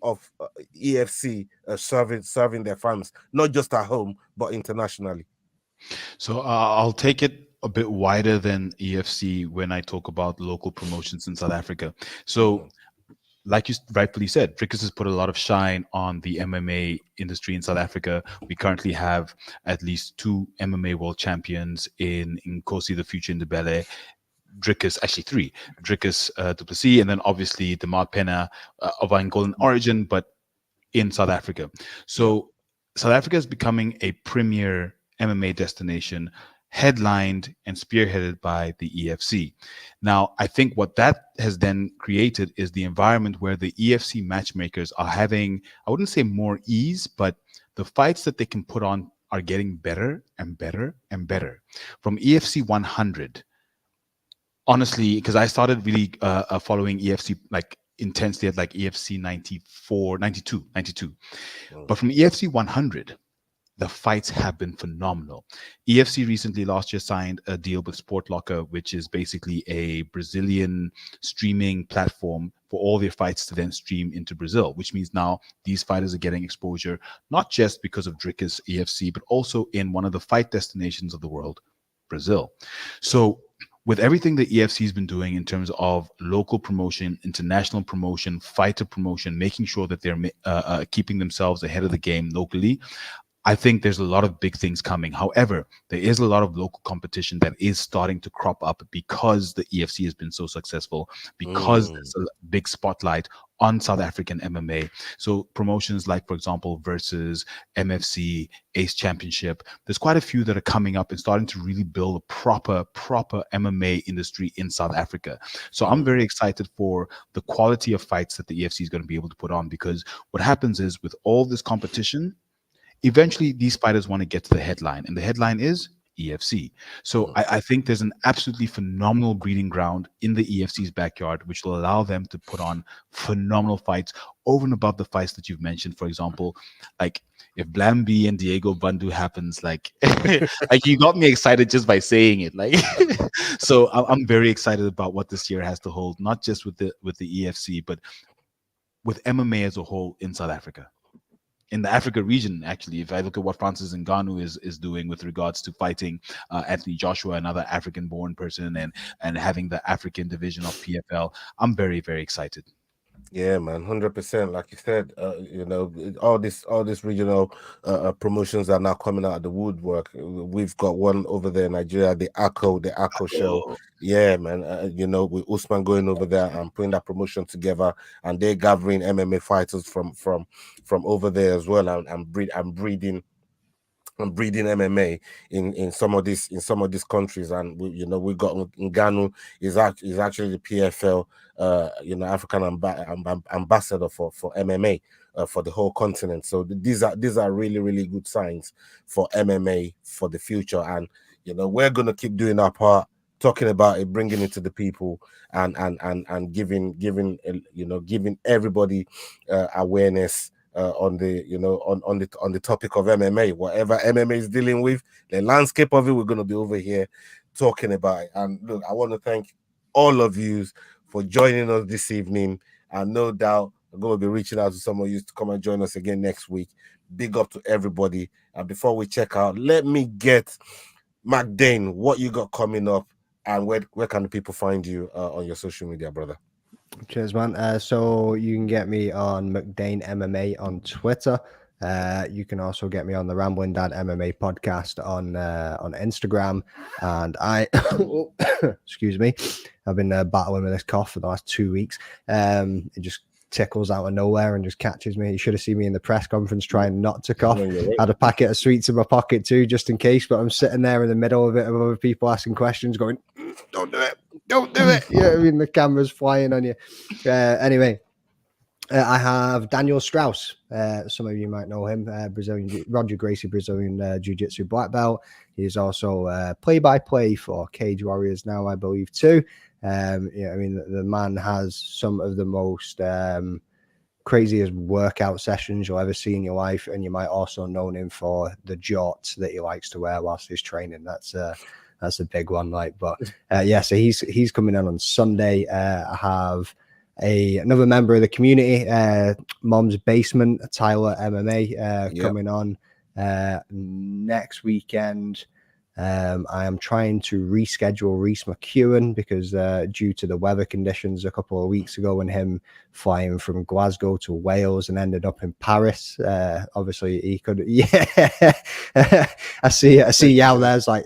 EFC serving their fans, not just at home, but internationally? So I'll take it a bit wider than EFC when I talk about local promotions in South Africa. So like you rightfully said, Dricus has put a lot of shine on the MMA industry in South Africa. We currently have at least 2 MMA world champions in Nkosi the Future Ndebele, Dricus, actually 3, Dricus Duplessis, and then obviously Demar Pena of Angolan origin, but in South Africa. So South Africa is becoming a premier MMA destination, headlined and spearheaded by the EFC. Now, I think what that has then created is the environment where the EFC matchmakers are having, I wouldn't say more ease, but the fights that they can put on are getting better and better and better. From EFC 100, honestly, because I started really following EFC like intensely at like EFC 94, 92, 92. But from EFC 100, the fights have been phenomenal. EFC recently last year signed a deal with Sport Locker, which is basically a Brazilian streaming platform for all their fights to then stream into Brazil, which means now these fighters are getting exposure, not just because of Dricus EFC, but also in one of the fight destinations of the world, Brazil. So with everything that EFC has been doing in terms of local promotion, international promotion, fighter promotion, making sure that they're keeping themselves ahead of the game locally, I think there's a lot of big things coming. However, there is a lot of local competition that is starting to crop up because the EFC has been so successful, because there's a big spotlight on South African MMA. So promotions like, for example, Versus, MFC, Ace Championship, there's quite a few that are coming up and starting to really build a proper MMA industry in South Africa. So I'm very excited for the quality of fights that the EFC is going to be able to put on, because what happens is with all this competition, eventually these fighters want to get to the headline, and the headline is EFC. So I think there's an absolutely phenomenal breeding ground in the EFC's backyard, which will allow them to put on phenomenal fights over and above the fights that you've mentioned. For example, like if Blambi and Diego Bandu happens, like like you got me excited just by saying it. Like so I'm very excited about what this year has to hold, not just with the EFC, but with MMA as a whole in South Africa. In the Africa region, actually, if I look at what Francis Ngannou is doing with regards to fighting Anthony Joshua, another African-born person, and having the African division of PFL, I'm very, very excited. Yeah, man, 100%. Like you said, all this regional promotions are now coming out of the woodwork. We've got one over there in Nigeria, the ACO show. Yeah, man. With Usman going over there and putting that promotion together, and they're gathering MMA fighters from over there as well, and breeding MMA in some of these countries. And we got Ngannou is actually the PFL African ambassador for MMA for the whole continent. So these are really, really good signs for MMA for the future. And we're gonna keep doing our part, talking about it, bringing it to the people, and giving everybody awareness on the topic of MMA. Whatever MMA is dealing with, the landscape of it, we're going to be over here talking about it. And look, I want to thank all of you for joining us this evening, and no doubt I'm going to be reaching out to some of you to come and join us again next week. Big up to everybody. And before we check out, let me get McDane, what you got coming up, and where can the people find you on your social media, brother? Cheers, man. So you can get me on McDane MMA on Twitter. You can also get me on the Rambling Dad MMA podcast on Instagram. And I, excuse me, I've been battling with this cough for the last 2 weeks. It just tickles out of nowhere and just catches me. You should have seen me in the press conference trying not to cough. I had a packet of sweets in my pocket too, just in case. But I'm sitting there in the middle of it, of other people asking questions, going, "Don't do it. Don't do it." Yeah, I mean, the camera's flying on you. Anyway, I have Daniel Strauss. Some of you might know him, Brazilian Roger Gracie, Brazilian Jiu-Jitsu black belt. He's also play-by-play for Cage Warriors now, I believe, too. I mean, the man has some of the most craziest workout sessions you'll ever see in your life, and you might also know him for the jorts that he likes to wear whilst he's training. That's a big one, like. But so he's coming in on Sunday. I have another member of the community, Mom's Basement, Tyler MMA, coming on next weekend. I am trying to reschedule Reese McEwen because due to the weather conditions a couple of weeks ago, and him flying from Glasgow to Wales and ended up in Paris. Obviously he could, I see Yao there's like,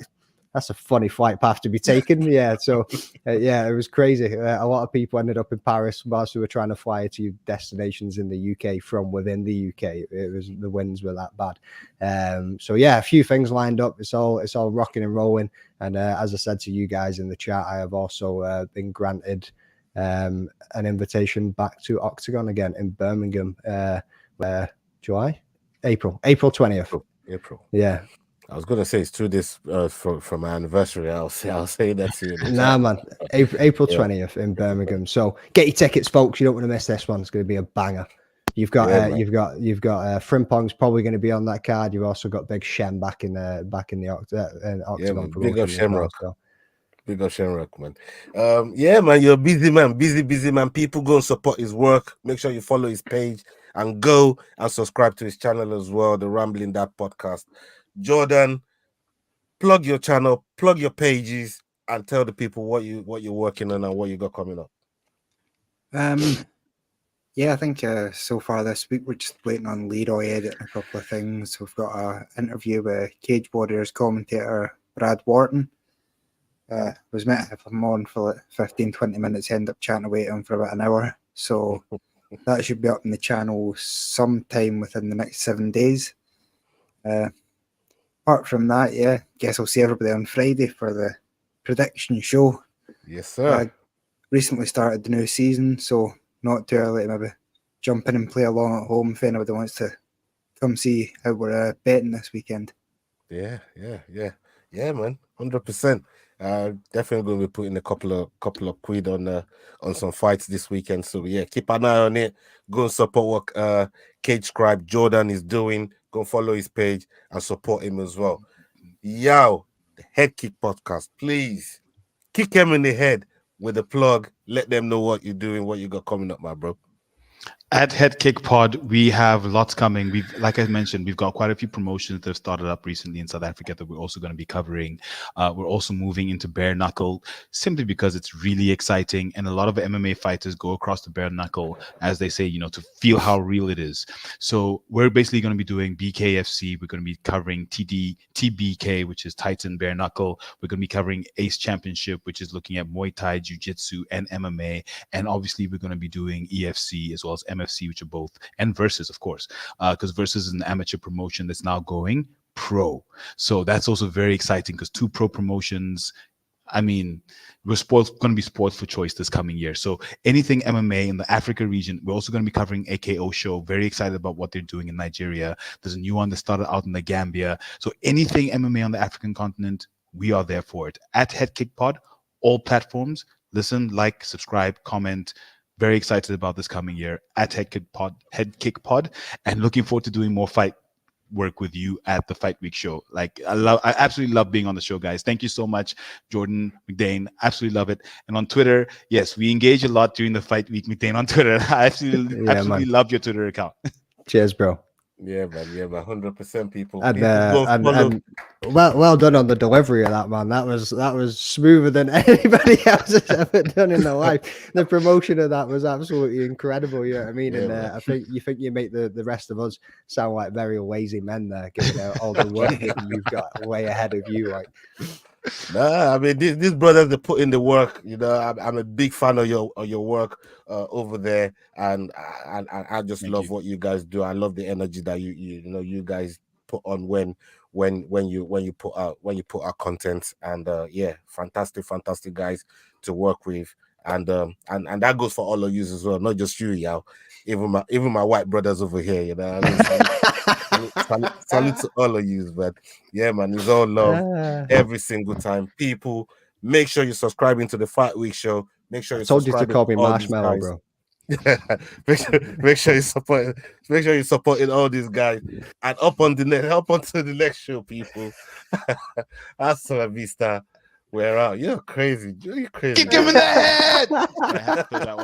that's a funny flight path to be taken. So it was crazy. A lot of people ended up in Paris whilst we were trying to fly to destinations in the UK from within the UK. It was, the winds were that bad. A few things lined up. It's all rocking and rolling. And as I said to you guys in the chat, I have also been granted an invitation back to Octagon again in Birmingham, April 20th. April. Yeah. I was gonna say it's 2 days from my anniversary. I'll say that to you. in the Nah, chat. man. April Yeah. 20th in Birmingham. So get your tickets, folks. You don't want to miss this one. It's going to be a banger. You've got Yeah, man. you've got Frimpong's probably going to be on that card. You've also got Big Shem back in the Octagon man. promotion. Big up as well, Shamrock. so. Big up Shamrock, man. Yeah, man, you're a busy man. Busy man. People go and support his work. Make sure you follow his page and go and subscribe to his channel as well, the Rambling Dad Podcast. Jordan, plug your channel, plug your pages, and tell the people what you're working on and what you got coming up. Yeah, I think so far this week we're just waiting on Leroy editing a couple of things. We've got an interview with Cage Warriors commentator Brad Wharton. Was meant to have him on for like 15-20 minutes, end up chatting away to him for about an hour. So that should be up on the channel sometime within the next 7 days. Apart from that, yeah, guess I'll see everybody on Friday for the prediction show. Yes, sir. Recently started the new season, so not too early to maybe jump in and play along at home if anybody wants to come see how we're betting this weekend. Yeah, man, 100%. Definitely going to be putting a couple of quid on some fights this weekend. So yeah, keep an eye on it. Go and support what Cage Scribe Jordan is doing. Go follow his page and support him as well. Yo, the Head Kick Podcast, please kick him in the head with a plug. Let them know what you're doing, what you got coming up, my bro. At Head Kick Pod, we have lots coming. Like I mentioned, we've got quite a few promotions that have started up recently in South Africa that we're also going to be covering. We're also moving into bare knuckle simply because it's really exciting. And a lot of MMA fighters go across the bare knuckle, as they say, to feel how real it is. So we're basically going to be doing BKFC. We're going to be covering TBK, which is Titan bare knuckle. We're going to be covering Ace Championship, which is looking at Muay Thai, Jiu-Jitsu, and MMA. And obviously, we're going to be doing EFC as well as MFC, which are both, and Versus, of course, because Versus is an amateur promotion that's now going pro. So that's also very exciting because 2 pro promotions. I mean, we're going to be sports for choice this coming year. So anything MMA in the Africa region, we're also going to be covering AKO show. Very excited about what they're doing in Nigeria. There's a new one that started out in the Gambia. So anything MMA on the African continent, we are there for it. At Head Kick Pod, all platforms. Listen, like, subscribe, comment. Very excited about this coming year at Head Kick Pod, and looking forward to doing more fight work with you at the Fight Week show. Like I absolutely love being on the show, guys. Thank you so much, Jordan McDane. Absolutely love it. And on Twitter, yes, we engage a lot during the Fight Week, McDane, on Twitter. I absolutely love your Twitter account. Cheers, bro. Yeah, man. 100% people. And well done on the delivery of that, man. That was smoother than anybody else has ever done in their life. The promotion of that was absolutely incredible. You know what I mean? And I think you make the rest of us sound like very lazy men there, given all the work that you've got way ahead of you. Like, nah, I mean these brothers, they put in the work. I'm a big fan of your work over there, and I just love what you guys do. I love the energy that you guys put on when you put out content, and fantastic guys to work with, and that goes for all of you as well, not just you, y'all. Even my white brothers over here, salute to all of you, but yeah, man, it's all love every single time. People, make sure you're subscribing to the Fight Week show. Make sure you told you to call me Marshmallow, bro. make sure you supporting all these guys, and up onto the next show, people. Hasta la vista. We're out. You're crazy. Kick him in the head.